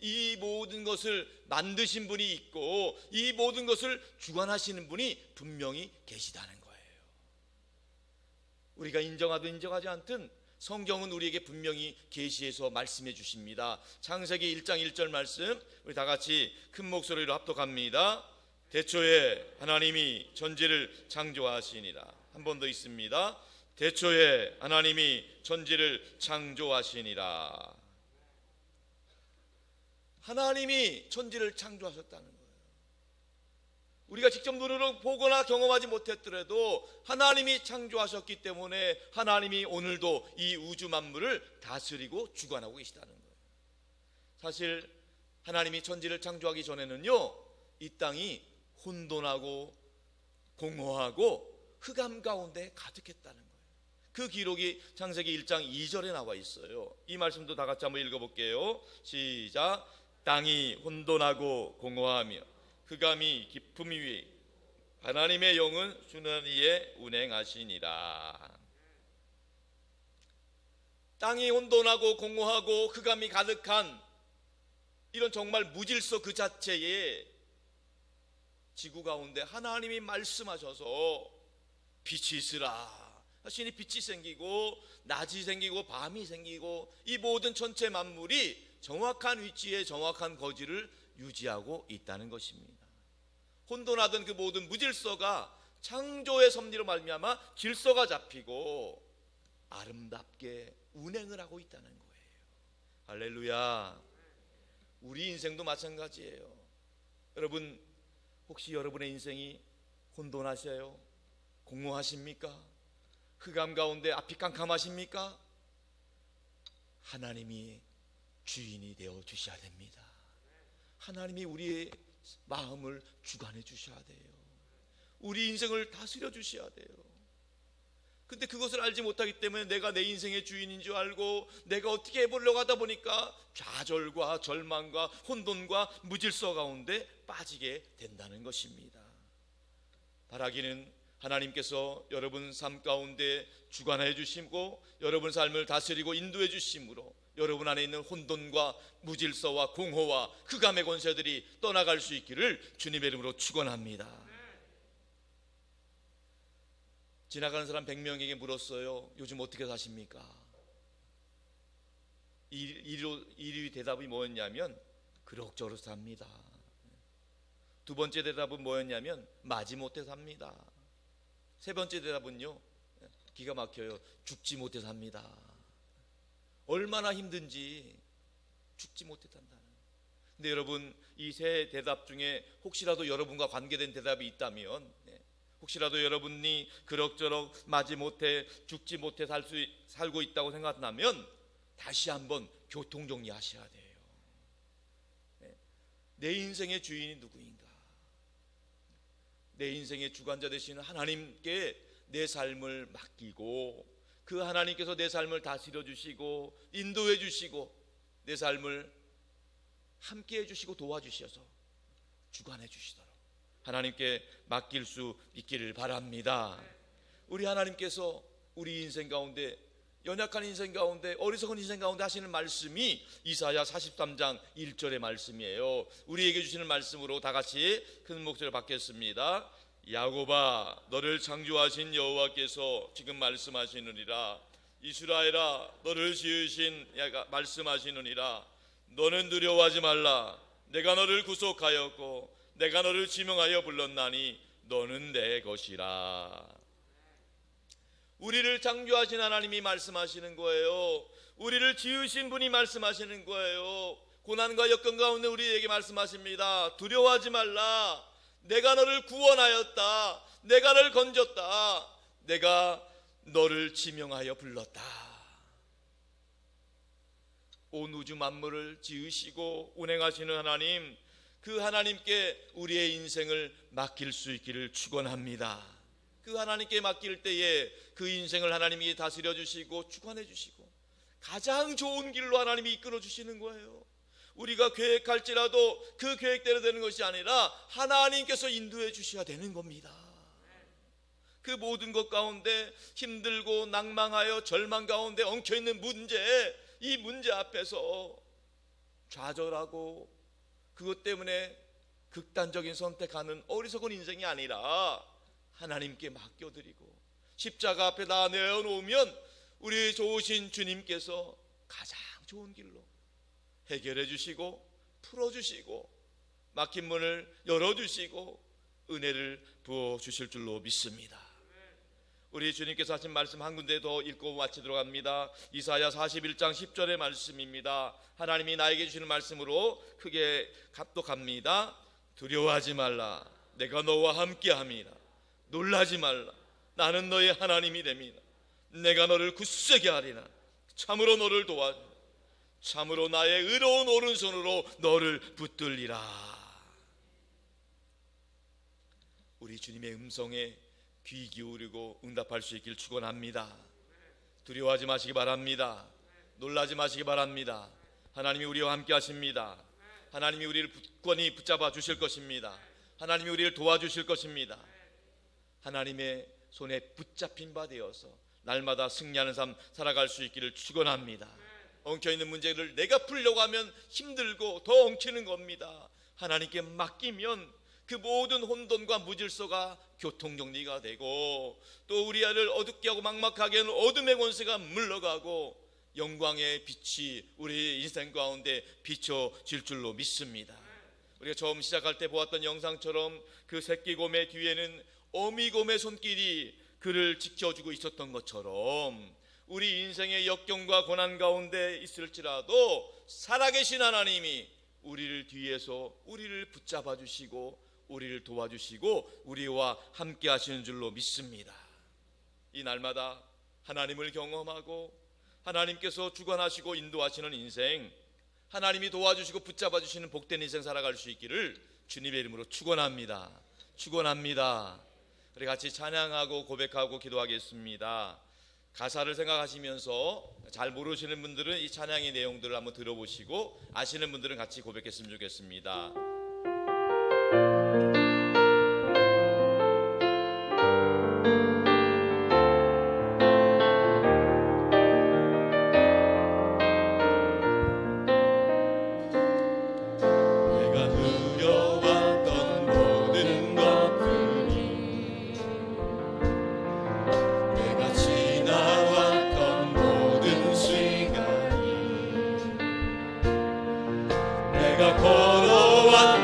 이 모든 것을 만드신 분이 있고 이 모든 것을 주관하시는 분이 분명히 계시다는 거예요. 우리가 인정하든 인정하지 않든 성경은 우리에게 분명히 계시해서 말씀해 주십니다. 창세기 1장 1절 말씀 우리 다 같이 큰 목소리로 합독합니다. 대초에 하나님이 천지를 창조하시니라. 한 번 더 있습니다. 대초에 하나님이 천지를 창조하시니라. 하나님이 천지를 창조하셨다는 거예요. 우리가 직접 눈으로 보거나 경험하지 못했더라도 하나님이 창조하셨기 때문에 하나님이 오늘도 이 우주 만물을 다스리고 주관하고 계시다는 거예요. 사실 하나님이 천지를 창조하기 전에는요 이 땅이 혼돈하고 공허하고 흑암 가운데 가득했다는 거예요. 그 기록이 창세기 1장 2절에 나와 있어요. 이 말씀도 다 같이 한번 읽어볼게요. 시작. 땅이 혼돈하고 공허하며 흑암이 깊음 위에 하나님의 영은 수면 위에 운행하시니라. 땅이 혼돈하고 공허하고 흑암이 가득한 이런 정말 무질서 그 자체에 지구 가운데 하나님이 말씀하셔서 빛이 있으라 하시니 빛이 생기고 낮이 생기고 밤이 생기고 이 모든 전체 만물이 정확한 위치에 정확한 거지를 유지하고 있다는 것입니다. 혼돈하던 그 모든 무질서가 창조의 섭리로 말미암아 질서가 잡히고 아름답게 운행을 하고 있다는 거예요. 할렐루야. 우리 인생도 마찬가지예요. 여러분 혹시 여러분의 인생이 혼돈하셔요? 공허하십니까? 흑암 가운데 앞이 깜깜하십니까? 하나님이 주인이 되어 주셔야 됩니다. 하나님이 우리의 마음을 주관해 주셔야 돼요. 우리 인생을 다스려 주셔야 돼요. 근데 그것을 알지 못하기 때문에 내가 내 인생의 주인인 줄 알고 내가 어떻게 해보려고 하다 보니까 좌절과 절망과 혼돈과 무질서 가운데 빠지게 된다는 것입니다. 바라기는 하나님께서 여러분 삶 가운데 주관해 주시고 여러분 삶을 다스리고 인도해 주심으로 여러분 안에 있는 혼돈과 무질서와 공허와 흑암의 권세들이 떠나갈 수 있기를 주님의 이름으로 축원합니다. 지나가는 사람 100명에게 물었어요. 요즘 어떻게 사십니까? 1위 대답이 뭐였냐면 그럭저럭 삽니다. 두 번째 대답은 뭐였냐면 마지못해 삽니다. 세 번째 대답은요 기가 막혀요. 죽지 못해 삽니다. 얼마나 힘든지 죽지 못해 산다는. 근데 여러분 이 세 대답 중에 혹시라도 여러분과 관계된 대답이 있다면 혹시라도 여러분이 그럭저럭 마지못해 죽지 못해 살고 있다고 생각한다면 다시 한번 교통정리하셔야 돼요. 내 인생의 주인이 누구인가? 내 인생의 주관자 되시는 하나님께 내 삶을 맡기고 그 하나님께서 내 삶을 다스려 주시고 인도해 주시고 내 삶을 함께 해주시고 도와주셔서 주관해 주시도록 하나님께 맡길 수 있기를 바랍니다. 우리 하나님께서 우리 인생 가운데 연약한 인생 가운데 어리석은 인생 가운데 하시는 말씀이 이사야 43장 1절의 말씀이에요. 우리에게 주시는 말씀으로 다 같이 큰 목소리를 받겠습니다. 야곱아 너를 창조하신 여호와께서 지금 말씀하시느니라. 이스라엘아 너를 지으신 말씀하시느니라. 너는 두려워하지 말라. 내가 너를 구속하였고 내가 너를 지명하여 불렀나니 너는 내 것이라. 우리를 창조하신 하나님이 말씀하시는 거예요. 우리를 지으신 분이 말씀하시는 거예요. 고난과 역경 가운데 우리에게 말씀하십니다. 두려워하지 말라. 내가 너를 구원하였다. 내가 너를 건졌다. 내가 너를 지명하여 불렀다. 온 우주 만물을 지으시고 운행하시는 하나님, 그 하나님께 우리의 인생을 맡길 수 있기를 축원합니다. 그 하나님께 맡길 때에 그 인생을 하나님이 다스려 주시고 주관해 주시고 가장 좋은 길로 하나님이 이끌어 주시는 거예요. 우리가 계획할지라도 그 계획대로 되는 것이 아니라 하나님께서 인도해 주셔야 되는 겁니다. 그 모든 것 가운데 힘들고 낭망하여 절망 가운데 엉켜있는 문제, 이 문제 앞에서 좌절하고 그것 때문에 극단적인 선택하는 어리석은 인생이 아니라 하나님께 맡겨드리고 십자가 앞에 다 내어놓으면 우리 좋으신 주님께서 가장 좋은 길로 해결해 주시고 풀어주시고 막힌 문을 열어주시고 은혜를 부어주실 줄로 믿습니다. 우리 주님께서 하신 말씀 한 군데 더 읽고 마치도록 합니다. 이사야 41장 10절의 말씀입니다. 하나님이 나에게 주시는 말씀으로 크게 합독합니다. 두려워하지 말라. 내가 너와 함께함이라. 놀라지 말라. 나는 너의 하나님이 됨이라. 내가 너를 굳세게 하리라. 참으로 너를 도와주라. 참으로 나의 의로운 오른손으로 너를 붙들리라. 우리 주님의 음성에 귀 기울이고 응답할 수 있길 축원합니다. 두려워하지 마시기 바랍니다. 놀라지 마시기 바랍니다. 하나님이 우리와 함께 하십니다. 하나님이 우리를 굳건히 붙잡아 주실 것입니다. 하나님이 우리를 도와주실 것입니다. 하나님의 손에 붙잡힌 바 되어서 날마다 승리하는 삶 살아갈 수 있기를 축원합니다. 엉켜있는 문제를 내가 풀려고 하면 힘들고 더 엉키는 겁니다. 하나님께 맡기면 그 모든 혼돈과 무질서가 교통정리가 되고 또 우리 아이를 어둡게 하고 막막하게 하는 어둠의 권세가 물러가고 영광의 빛이 우리 인생 가운데 비춰질 줄로 믿습니다. 우리가 처음 시작할 때 보았던 영상처럼 그 새끼곰의 뒤에는 어미곰의 손길이 그를 지켜주고 있었던 것처럼 우리 인생의 역경과 고난 가운데 있을지라도 살아계신 하나님이 우리를 뒤에서 우리를 붙잡아 주시고 우리를 도와주시고 우리와 함께 하시는 줄로 믿습니다. 이 날마다 하나님을 경험하고 하나님께서 주관하시고 인도하시는 인생, 하나님이 도와주시고 붙잡아 주시는 복된 인생 살아갈 수 있기를 주님의 이름으로 축원합니다. 축원합니다. 우리 같이 찬양하고 고백하고 기도하겠습니다. 가사를 생각하시면서 잘 모르시는 분들은 이 찬양의 내용들을 한번 들어보시고 아시는 분들은 같이 고백했으면 좋겠습니다. 내가 누려왔던 모든 것들이 내가 지나왔던 모든 시간이 내가 걸어왔던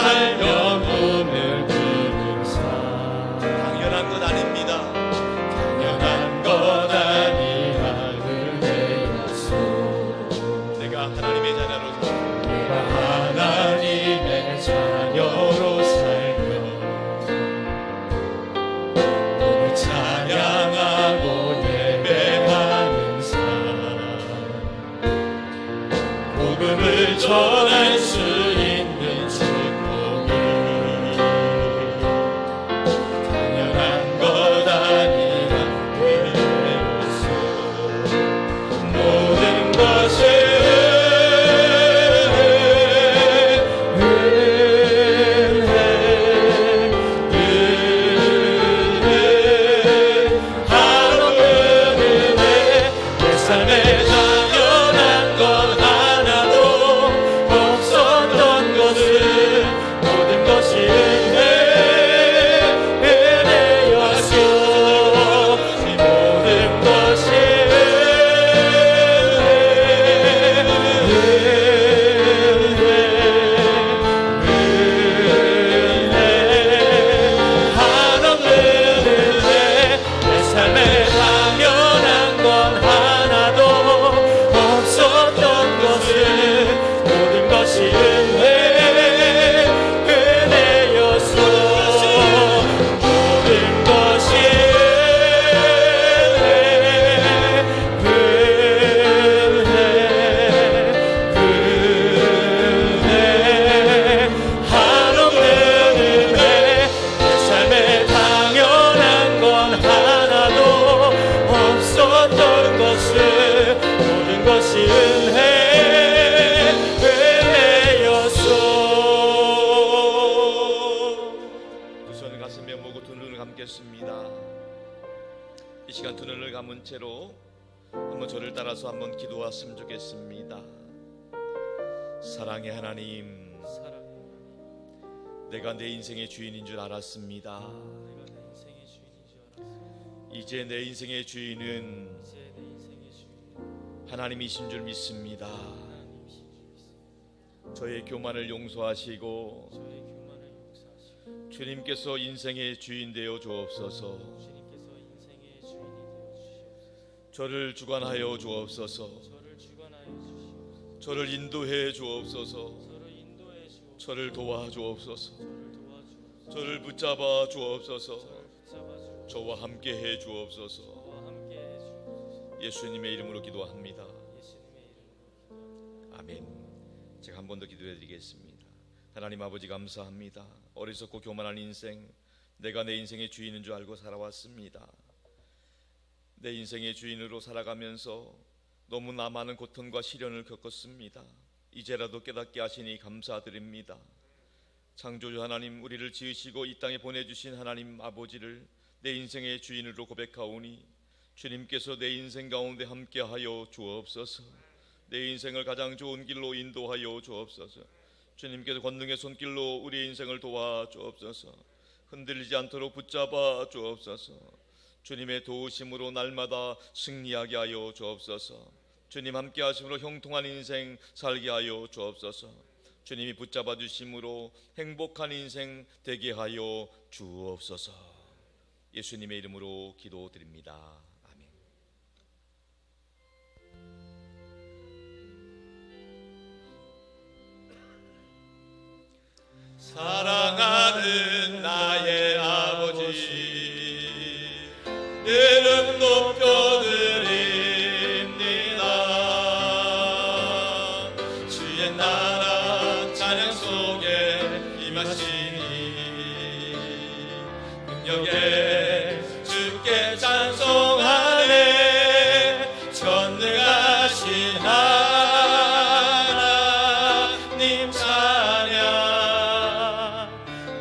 살며 몸을 기는 삶 당연한 것 아닙니다. 당연한 것 아니라 은혜였소 내가 하나님의 자녀로서 내가 하나님의 자녀로 살며 몸을 찬양하고 예배하는 삶 복음을 전할 수 있는 축복이 당연한 것 아니라 은혜였소 모든 것을 삶에 당연한 것 하나도 없었던 것을 모든 것이 은혜였소 모든 것이 한없는 은혜 내 삶에 당연한 건 하나도 없었던 것을 모든 것이 은혜였소 모든 것이 은혜 한없는 은혜 내 삶에 당연한 건 하나도 없었던 것을 모든 것이 은혜였소 두 손을 가슴에 모으고 두 눈을 감겠습니다. 이 시간 두 눈을 감은 채로 한번 저를 따라서 한번 기도했으면 좋겠습니다. 사랑의 하나님, 내가 내 인생의 주인인 줄 알았습니다. 내가 내 인생의 주인인 줄 알았어. 이제 내 인생의 주인은 이제 내 인생의 주인은 하나님이신 줄 믿습니다. 하나님이신 줄 믿습니다. 저의 교만을 용서하시고 저의 교만을 용서하시고 주님께서 인생의 주인 되어 주옵소서. 주님께서 인생의 주인이 되어 주시옵소서. 저를 주관하여 주옵소서. 저를 주관하여 주시옵소서. 저를 인도해 주옵소서. 저를 인도해 주옵소서. 저를 도와 주옵소서. 저를 도와주옵소서. 저를 붙잡아 주옵소서. 저를 붙잡아 주옵소서. 저와 함께 해 주옵소서. 저와 함께 해 주옵소서. 예수님의 이름으로 기도합니다. 예수님의 이름으로 기도합니다. 아멘. 제가 한 번 더 기도해 드리겠습니다. 하나님 아버지 감사합니다. 어리석고 교만한 인생, 내가 내 인생의 주인인 줄 알고 살아왔습니다. 내 인생의 주인으로 살아가면서 너무나 많은 고통과 시련을 겪었습니다. 이제라도 깨닫게 하시니 감사드립니다. 창조주 하나님, 우리를 지으시고 이 땅에 보내주신 하나님 아버지를 내 인생의 주인으로 고백하오니 주님께서 내 인생 가운데 함께하여 주옵소서. 내 인생을 가장 좋은 길로 인도하여 주옵소서. 주님께서 권능의 손길로 우리 인생을 도와 주옵소서. 흔들리지 않도록 붙잡아 주옵소서. 주님의 도우심으로 날마다 승리하게 하여 주옵소서. 주님 함께 하심으로 형통한 인생 살게 하여 주옵소서. 주님이 붙잡아 주심으로 행복한 인생 되게 하여 주옵소서. 예수님의 이름으로 기도드립니다. 아멘. 사랑하는 나의 아버지 이름 높여드립니다. 주의 나라 찬양 속에 임하시니 능력에 주께 찬송하네. 전능하신 하나님 찬양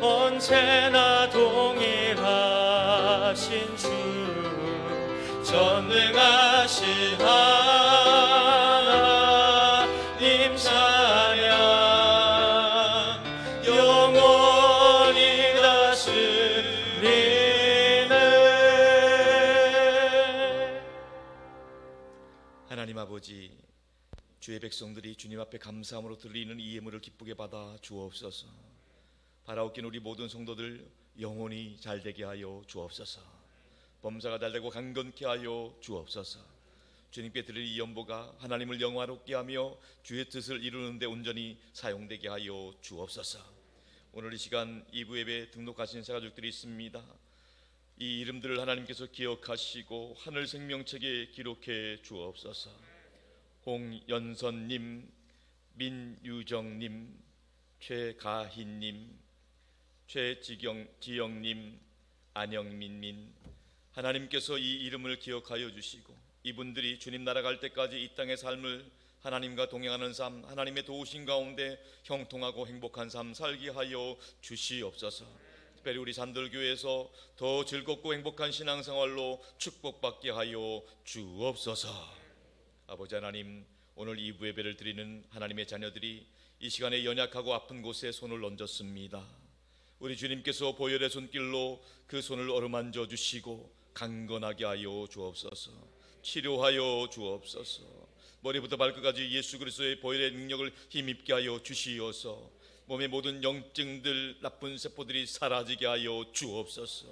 언제나 동일하신 주 전능하신 하나님 찬양 영원히 다스리네. 하나님 아버지, 주의 백성들이 주님 앞에 감사함으로 드리는 이 예물을 기쁘게 받아 주옵소서. 바라옵긴 우리 모든 성도들 영혼이 잘되게 하여 주옵소서. 범사가 잘되고 강건케 하여 주옵소서. 주님께 드릴 이 연보가 하나님을 영화롭게 하며 주의 뜻을 이루는 데 온전히 사용되게 하여 주옵소서. 오늘 이 시간 2부 예배 등록하신 새가족들이 있습니다. 이 이름들을 하나님께서 기억하시고 하늘 생명책에 기록해 주옵소서. 홍연선님, 민유정님, 최가희님, 최지영님, 안영민님, 하나님께서 이 이름을 기억하여 주시고 이분들이 주님 나라 갈 때까지 이 땅의 삶을 하나님과 동행하는 삶, 하나님의 도우심 가운데 형통하고 행복한 삶 살게 하여 주시옵소서. 특별히 우리 산들교회에서 더 즐겁고 행복한 신앙생활로 축복받게 하여 주옵소서. 아버지 하나님, 오늘 2부 예배를 드리는 하나님의 자녀들이 이 시간에 연약하고 아픈 곳에 손을 얹었습니다. 우리 주님께서 보혈의 손길로 그 손을 어루만져 주시고 강건하게 하여 주옵소서. 치료하여 주옵소서. 머리부터 발끝까지 예수 그리스도의 보혈의 능력을 힘입게 하여 주시어서 몸의 모든 영증들, 나쁜 세포들이 사라지게 하여 주옵소서.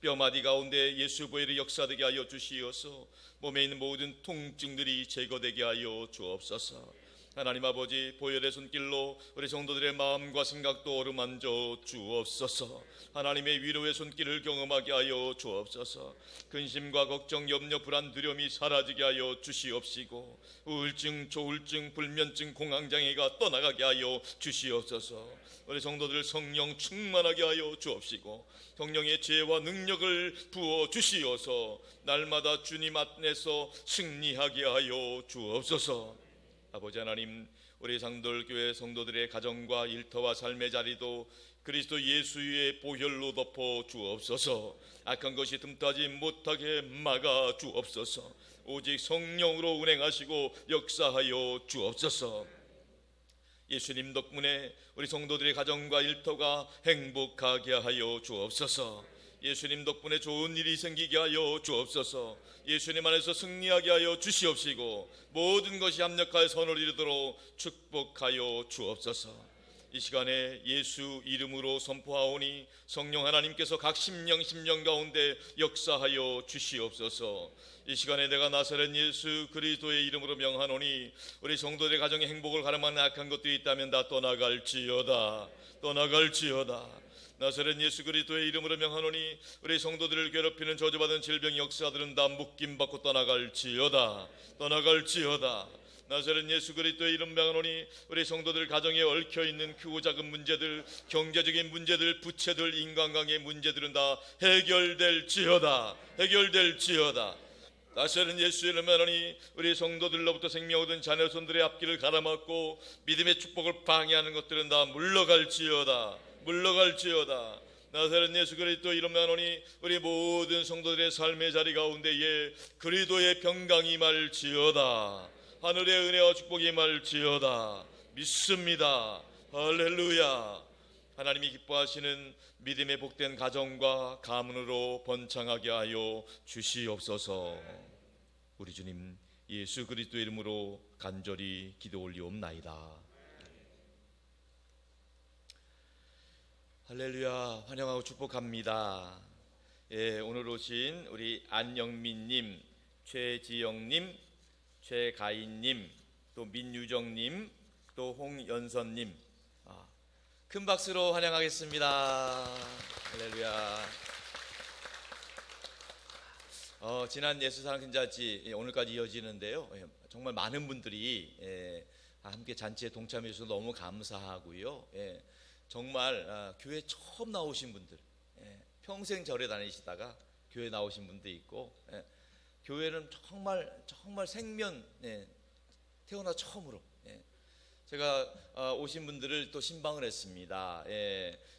뼈마디 가운데 예수 보혈의 역사되게 하여 주시어서 몸에 있는 모든 통증들이 제거되게 하여 주옵소서. 하나님 아버지, 보혈의 손길로 우리 성도들의 마음과 생각도 어루만져 주옵소서. 하나님의 위로의 손길을 경험하게 하여 주옵소서. 근심과 걱정, 염려, 불안, 두려움이 사라지게 하여 주시옵시고 우울증, 조울증, 불면증, 공황장애가 떠나가게 하여 주시옵소서. 우리 성도들 성령 충만하게 하여 주옵시고 성령의 지혜와 능력을 부어 주시어서 날마다 주님 안에서 승리하게 하여 주옵소서. 아버지 하나님, 우리 상돌교회 성도들의 가정과 일터와 삶의 자리도 그리스도 예수의 보혈로 덮어 주옵소서. 악한 것이 틈타지 못하게 막아 주옵소서. 오직 성령으로 운행하시고 역사하여 주옵소서. 예수님 덕분에 우리 성도들의 가정과 일터가 행복하게 하여 주옵소서. 예수님 덕분에 좋은 일이 생기게 하여 주옵소서. 예수님 안에서 승리하게 하여 주시옵시고 모든 것이 합력하여 선을 이루도록 축복하여 주옵소서. 이 시간에 예수 이름으로 선포하오니 성령 하나님께서 각 심령 가운데 역사하여 주시옵소서. 이 시간에 내가 나사렛 예수 그리스도의 이름으로 명하노니 우리 성도들의 가정에 행복을 가름하는 악한 것들이 있다면 다 떠나갈지어다. 나사렛 예수 그리스도의 이름으로 명하노니 우리 성도들을 괴롭히는 저주받은 질병 역사들은 다 묶임받고 떠나갈지어다. 나사렛 예수 그리스도의 이름 명하노니 우리 성도들 가정에 얽혀있는 크고 작은 문제들, 경제적인 문제들, 부채들, 인간관계의 문제들은 다 해결될지어다. 나사렛 예수 이름 명하노니 우리 성도들로부터 생명 얻은 자녀손들의 앞길을 가로막고 믿음의 축복을 방해하는 것들은 다 물러갈지어다. 나사렛 예수 그리스도 이름 명하노니 우리 모든 성도들의 삶의 자리 가운데에 그리스도의 평강이 임할지어다. 하늘의 은혜와 축복이 임할지어다. 믿습니다. 할렐루야. 하나님이 기뻐하시는 믿음의 복된 가정과 가문으로 번창하게 하여 주시옵소서. 우리 주님 예수 그리스도 이름으로 간절히 기도 올리옵나이다. 할렐루야. 환영하고 축복합니다. 오늘 오신 우리 안영민님, 최지영님, 최가인님, 또 민유정님, 또 홍연선님, 큰 박수로 환영하겠습니다. 할렐루야. 지난 예수사랑신자지 오늘까지 이어지는데요. 정말 많은 분들이 함께 잔치에 동참해 주셔서 너무 감사하고요. 정말 교회 처음 나오신 분들, 평생 절에 다니시다가 교회 나오신 분도 있고, 교회는 정말 생면, 태어나 처음으로 제가 오신 분들을 또 신방을 했습니다.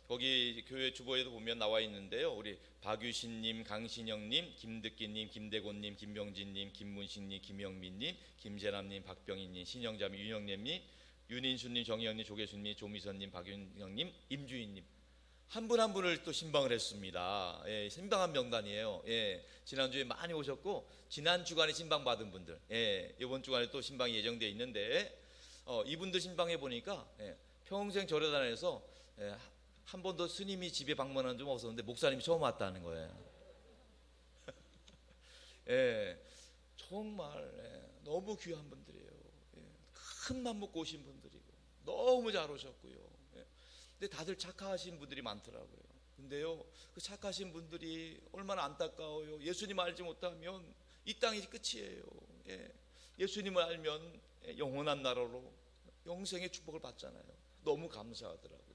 거기 교회 주보에도 보면 나와 있는데요. 우리 박유신님, 강신영님, 김득기님, 김대곤님, 김병진님, 김문식님, 김영민님, 김재남님, 박병희님, 신영자님, 윤영래님, 윤인수님, 정희영님, 조계수님, 조미선님, 박윤영님, 임주인님, 한 분 한 분을 또 신방을 했습니다. 신방한 명단이에요. 지난주에 많이 오셨고 지난 주간에 신방 받은 분들, 이번 주간에 또 신방이 예정되어 있는데, 이분들 신방해 보니까 평생 절에 다녀서 한 번도 스님이 집에 방문한 적 없었는데 목사님이 처음 왔다는 거예요. 예, 정말 너무 귀한 분들이에요. 큰 맘 먹고 오신 분들이고 너무 잘 오셨고요. 근데 다들 착하신 분들이 많더라고요. 근데요, 그 착하신 분들이 얼마나 안타까워요. 예수님 알지 못하면 이 땅이 끝이에요. 예수님을 알면 영원한 나라로 영생의 축복을 받잖아요. 너무 감사하더라고요.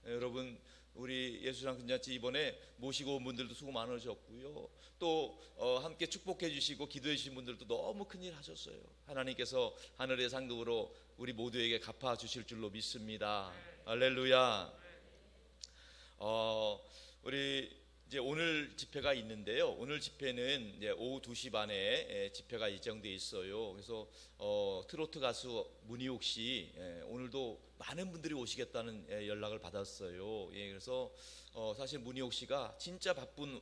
여러분, 우리 예수랑 금잔치 이번에 모시고 온 분들도 수고 많으셨고요. 또 함께 축복해 주시고 기도해 주신 분들도 너무 큰일 하셨어요. 하나님께서 하늘의 상급으로 우리 모두에게 갚아 주실 줄로 믿습니다. 할렐루야. 우리 이제 오늘 집회가 있는데요. 오늘 집회는 이제 오후 2시 반에 집회가 예정돼 있어요. 그래서 트로트 가수 문희옥 씨 오늘도 많은 분들이 오시겠다는 연락을 받았어요. 그래서 사실 문희옥 씨가 진짜 바쁜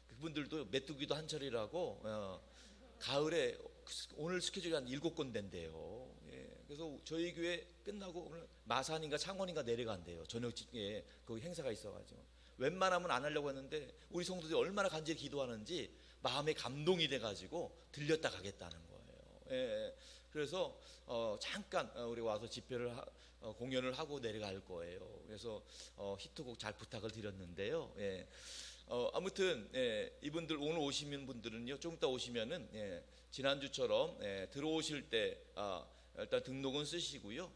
그분들도 메뚜기도 한철이라고 가을에 오늘 스케줄이 한 7건 된대요. 그래서 저희 교회 끝나고 오늘 마산인가 창원인가 내려간대요. 저녁에 그 행사가 있어가지고. 웬만하면 안 하려고 했는데 우리 성도들이 얼마나 간절히 기도하는지 마음에 감동이 돼가지고 들렸다 가겠다는 거예요. 그래서 잠깐 우리 와서 집회를 공연을 하고 내려갈 거예요. 그래서 히트곡 잘 부탁을 드렸는데요. 아무튼 이분들 오늘 오시는 분들은요, 좀 이따 오시면은 지난주처럼 들어오실 때 일단 등록은 쓰시고요.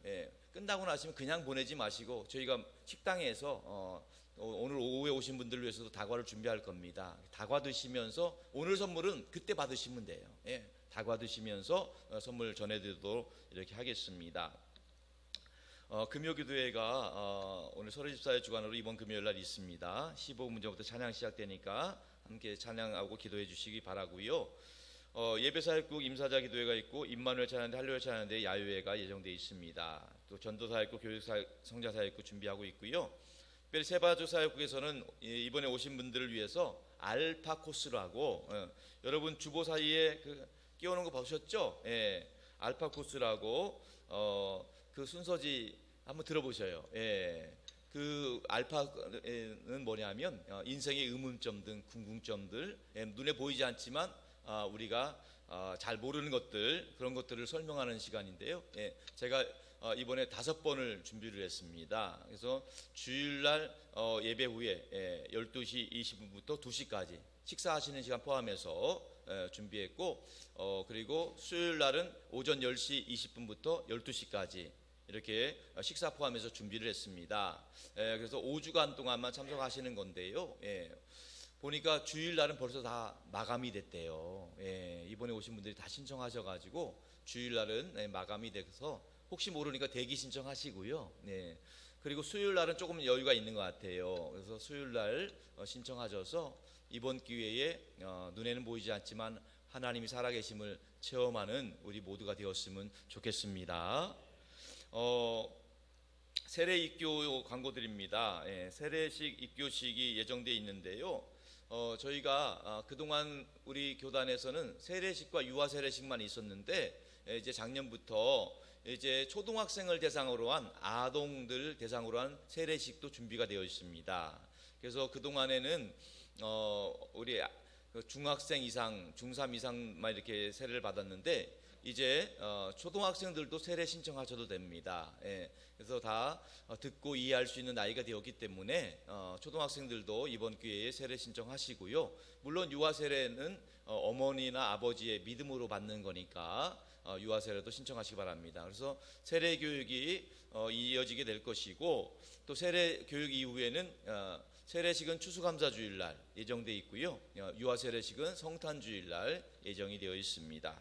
끝나고 나시면 그냥 보내지 마시고 저희가 식당에서 오늘 오후에 오신 분들을 위해서도 다과를 준비할 겁니다. 다과 드시면서 오늘 선물은 그때 받으시면 돼요. 다과 드시면서 선물 전해드리도록 이렇게 하겠습니다. 금요기도회가 오늘 서로집사의 주관으로 이번 금요일 날 있습니다. 15분 전부터 찬양 시작되니까 함께 찬양하고 기도해 주시기 바라고요. 예배사역국 임사자 기도회가 있고 임마누엘 찬양대 할례루야 찬양대 야유회가 예정되어 있습니다. 또 전도사역국 교육사역 성자사역국 준비하고 있고요. 특별히 세바조 사역국에서는 이번에 오신 분들을 위해서 알파 코스라고 여러분 주보 사이에 끼워놓은 거 보셨죠? 알파 코스라고 그 순서지 한번 들어보셔요. 그 알파는 뭐냐면 인생의 의문점 등 궁금점들 눈에 보이지 않지만 우리가 잘 모르는 것들 그런 것들을 설명하는 시간인데요. 제가 이번에 5번을 준비를 했습니다. 그래서 주일날 예배 후에 12시 20분부터 2시까지 식사하시는 시간 포함해서 준비했고 그리고 수요일날은 오전 10시 20분부터 12시까지 이렇게 식사 포함해서 준비를 했습니다. 그래서 5주간 동안만 참석하시는 건데요. 보니까 주일날은 벌써 다 마감이 됐대요. 이번에 오신 분들이 다 신청하셔가지고 주일날은 마감이 돼서 혹시 모르니까 대기 신청하시고요. 그리고 수요일날은 조금 여유가 있는 것 같아요. 그래서 수요일날 신청하셔서 이번 기회에 눈에는 보이지 않지만 하나님이 살아계심을 체험하는 우리 모두가 되었으면 좋겠습니다. 세례 입교 광고 드립니다. 세례식 입교식이 예정되어 있는데요. 저희가 그동안 우리 교단에서는 세례식과 유아 세례식만 있었는데 이제 작년부터 이제 초등학생을 대상으로 한 아동들 대상으로 한 세례식도 준비가 되어 있습니다. 그래서 그동안에는 우리 중학생 이상, 중3 이상만 이렇게 세례를 받았는데 이제 초등학생들도 세례 신청하셔도 됩니다. 그래서 다 듣고 이해할 수 있는 나이가 되었기 때문에 초등학생들도 이번 기회에 세례 신청하시고요. 물론 유아 세례는 어머니나 아버지의 믿음으로 받는 거니까 유아 세례도 신청하시기 바랍니다. 그래서 세례 교육이 이어지게 될 것이고 또 세례 교육 이후에는 세례식은 추수감사주일날 예정되어 있고요. 유아 세례식은 성탄주일날 예정이 되어 있습니다.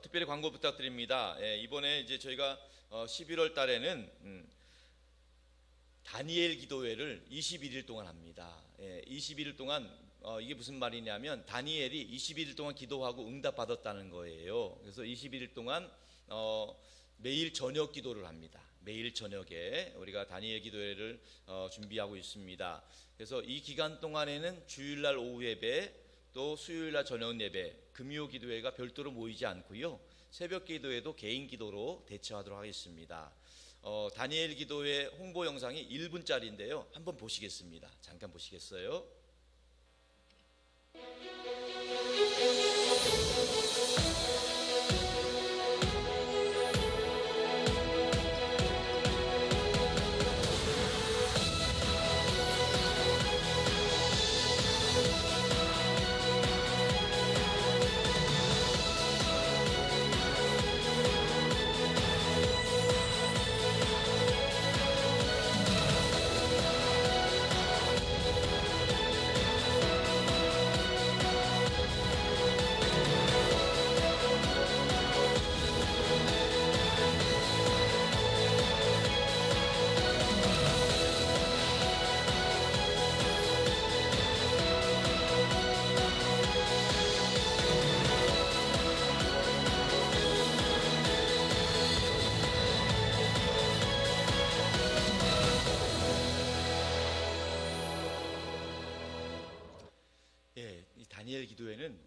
특별히 광고 부탁드립니다. 이번에 이제 저희가 11월 달에는 다니엘 기도회를 21일 동안 합니다. 21일 동안 이게 무슨 말이냐면 다니엘이 21일 동안 기도하고 응답받았다는 거예요. 그래서 21일 동안 매일 저녁 기도를 합니다. 매일 저녁에 우리가 다니엘 기도회를 준비하고 있습니다. 그래서 이 기간 동안에는 주일날 오후 예배 또 수요일날 저녁 예배, 금요 기도회가 별도로 모이지 않고요. 새벽 기도회도 개인 기도로 대처하도록 하겠습니다. 다니엘 기도회 홍보 영상이 1분짜리인데요. 한번 보시겠습니다. 잠깐 보시겠어요? 예, 이 다니엘 기도회는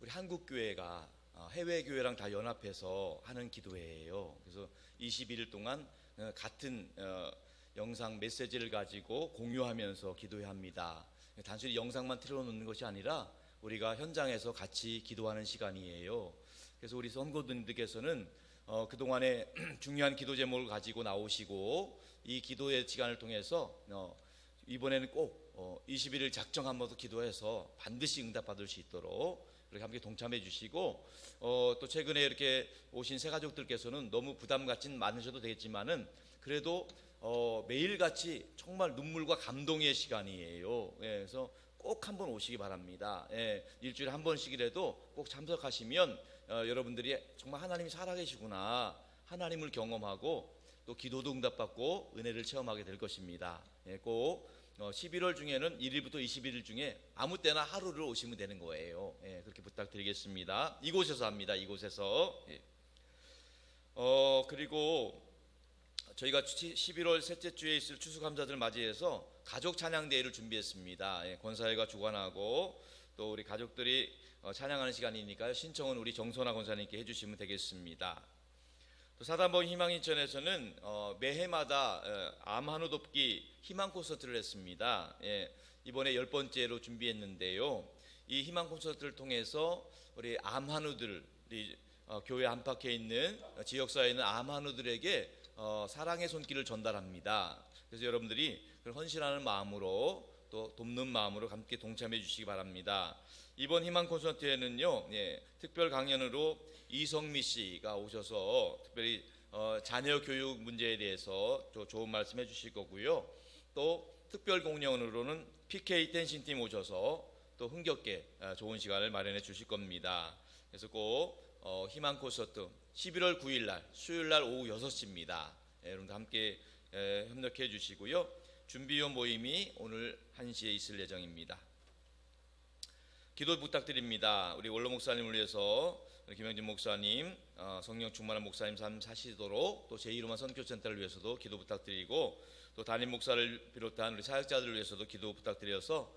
우리 한국 교회가 해외 교회랑 다 연합해서 하는 기도회예요. 그래서 21일 동안 같은 영상 메시지를 가지고 공유하면서 기도회합니다. 단순히 영상만 틀어놓는 것이 아니라 우리가 현장에서 같이 기도하는 시간이에요. 그래서 우리 성도님들께서는 그동안에 중요한 기도 제목을 가지고 나오시고 이 기도의 시간을 통해서 이번에는 꼭 21일 작정 한번 더 기도해서 반드시 응답받을 수 있도록 그렇게 함께 동참해 주시고 또 최근에 이렇게 오신 새 가족들께서는 너무 부담 갖진 않으셔도 되겠지만은 그래도 매일같이 정말 눈물과 감동의 시간이에요. 예, 그래서 꼭 한번 오시기 바랍니다. 예, 일주일에 한 번씩이라도 꼭 참석하시면 여러분들이 정말 하나님이 살아계시구나 하나님을 경험하고 또 기도도 응답받고 은혜를 체험하게 될 것입니다. 예, 꼭 11월 중에는 1일부터 21일 중에 아무 때나 하루를 오시면 되는 거예요. 예, 그렇게 부탁드리겠습니다. 이곳에서 합니다. 이곳에서. 예. 그리고 저희가 11월 셋째 주에 있을 추수감사절을 맞이해서 가족 찬양 대회를 준비했습니다. 예, 권사회가 주관하고 또 우리 가족들이 찬양하는 시간이니까요. 신청은 우리 정선아 권사님께 해주시면 되겠습니다. 또 사단법 희망인천에서는 매해마다 암 한우 돕기 희망 콘서트를 했습니다. 예, 이번에 10번째로 준비했는데요. 이 희망 콘서트를 통해서 우리 암 한우들, 교회 안팎에 있는 지역사회에 있는 암 한우들에게 사랑의 손길을 전달합니다. 그래서 여러분들이 헌신하는 마음으로 또 돕는 마음으로 함께 동참해 주시기 바랍니다. 이번 희망 콘서트에는요, 예, 특별 강연으로 이성미 씨가 오셔서 특별히 자녀 교육 문제에 대해서 좋은 말씀 해주실 거고요. 또 특별 공연으로는 PK 댄싱팀 오셔서 또 흥겹게 좋은 시간을 마련해 주실 겁니다. 그래서 꼭 희망 콘서트 11월 9일 날 수요일 날 오후 6시입니다. 여러분들 함께 협력해 주시고요. 준비위원 모임이 오늘 1시에 있을 예정입니다. 기도 부탁드립니다. 우리 원로 목사님을 위해서 김영진 목사님, 성령 충만한 목사님 삶 사시도록 또 제2로만 선교센터를 위해서도 기도 부탁드리고 또 담임 목사를 비롯한 우리 사역자들을 위해서도 기도 부탁드려서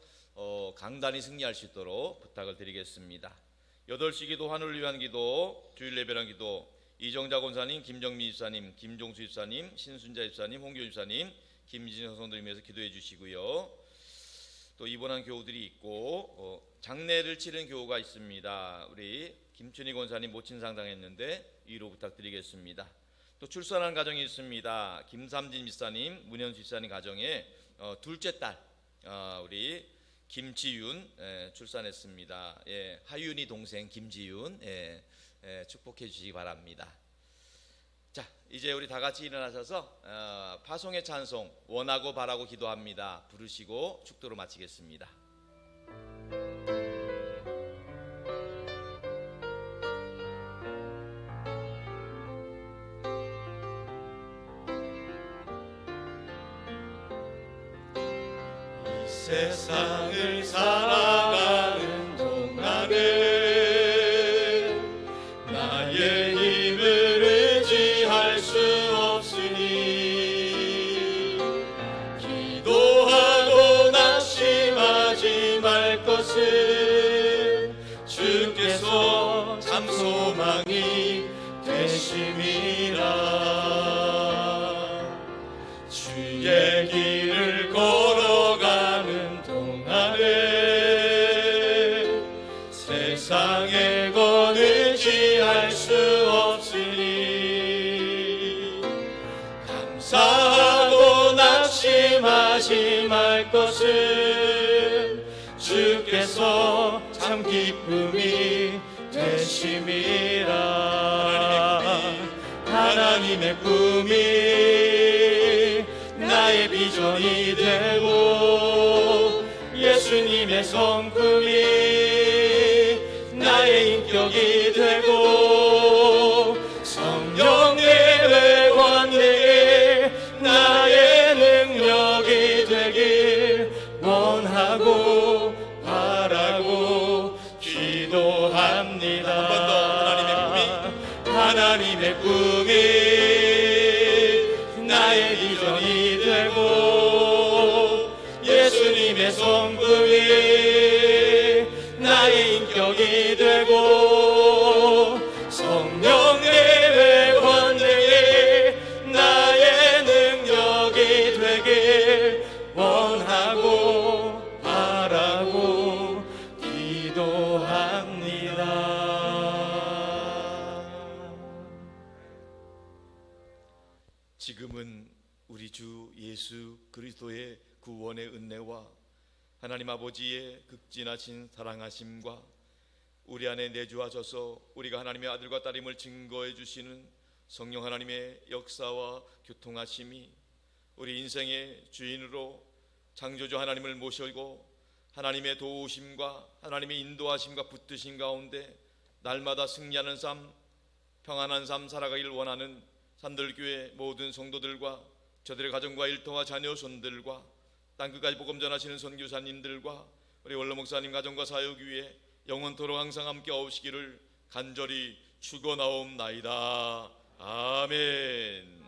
강단이 승리할 수 있도록 부탁을 드리겠습니다. 8시 기도 환우를 위한 기도, 주일 예배랑 기도, 이정자 권사님, 김정미 집사님, 김종수 집사님, 신순자 집사님, 홍교 집사님, 김진성 성도님 위해서 기도해 주시고요. 또 입원한 교우들이 있고 장례를 치른 교우가 있습니다. 우리 김춘희 권사님 모친상 당했는데 위로 부탁드리겠습니다. 또 출산한 가정이 있습니다. 김삼진 집사님, 문현수 집사님 가정에 둘째 딸 우리 김지윤 출산했습니다. 예, 하윤이 동생 김지윤 축복해 주시기 바랍니다. 자, 이제 우리 다 같이 일어나셔서 파송의 찬송 원하고 바라고 기도합니다. 부르시고 축도로 마치겠습니다. 이 세상을 살아가는 동안에 나의 힘을 의지할 수 없으니 기도하고 낙심하지 말 것은 주께서 참 소망이 되심이라. 낙심하지 말 것은 주께서 참 기쁨이 되심이라. 하나님의 꿈이 나의 비전이 되고 예수님의 성품이 나의 인격이 되고 성령의 외관이 나의 능력이 되길 원하고 바라고 기도합니다. 한 번 더 하나님의 꿈이 나의 비전이 되고 예수님의 성품이 나의 인격이 되고 성령의 권능이 나의 능력이 되길 원하고 바라고 기도합니다. 지금은 우리 주 예수 그리스도의 구원의 은혜와 하나님 아버지의 극진하신 사랑하심과 우리 안에 내주하셔서 우리가 하나님의 아들과 딸임을 증거해 주시는 성령 하나님의 역사와 교통하심이 우리 인생의 주인으로 창조주 하나님을 모시고 하나님의 도우심과 하나님의 인도하심과 붙드신 가운데 날마다 승리하는 삶, 평안한 삶 살아가길 원하는 산들교회 모든 성도들과 저들의 가정과 일터와 자녀 손들과 땅끝까지 복음 전하시는 선교사님들과 우리 원로 목사님 가정과 사역 위에 영원토록 항상 함께 오시기를 간절히 축원하옵나이다. 아멘.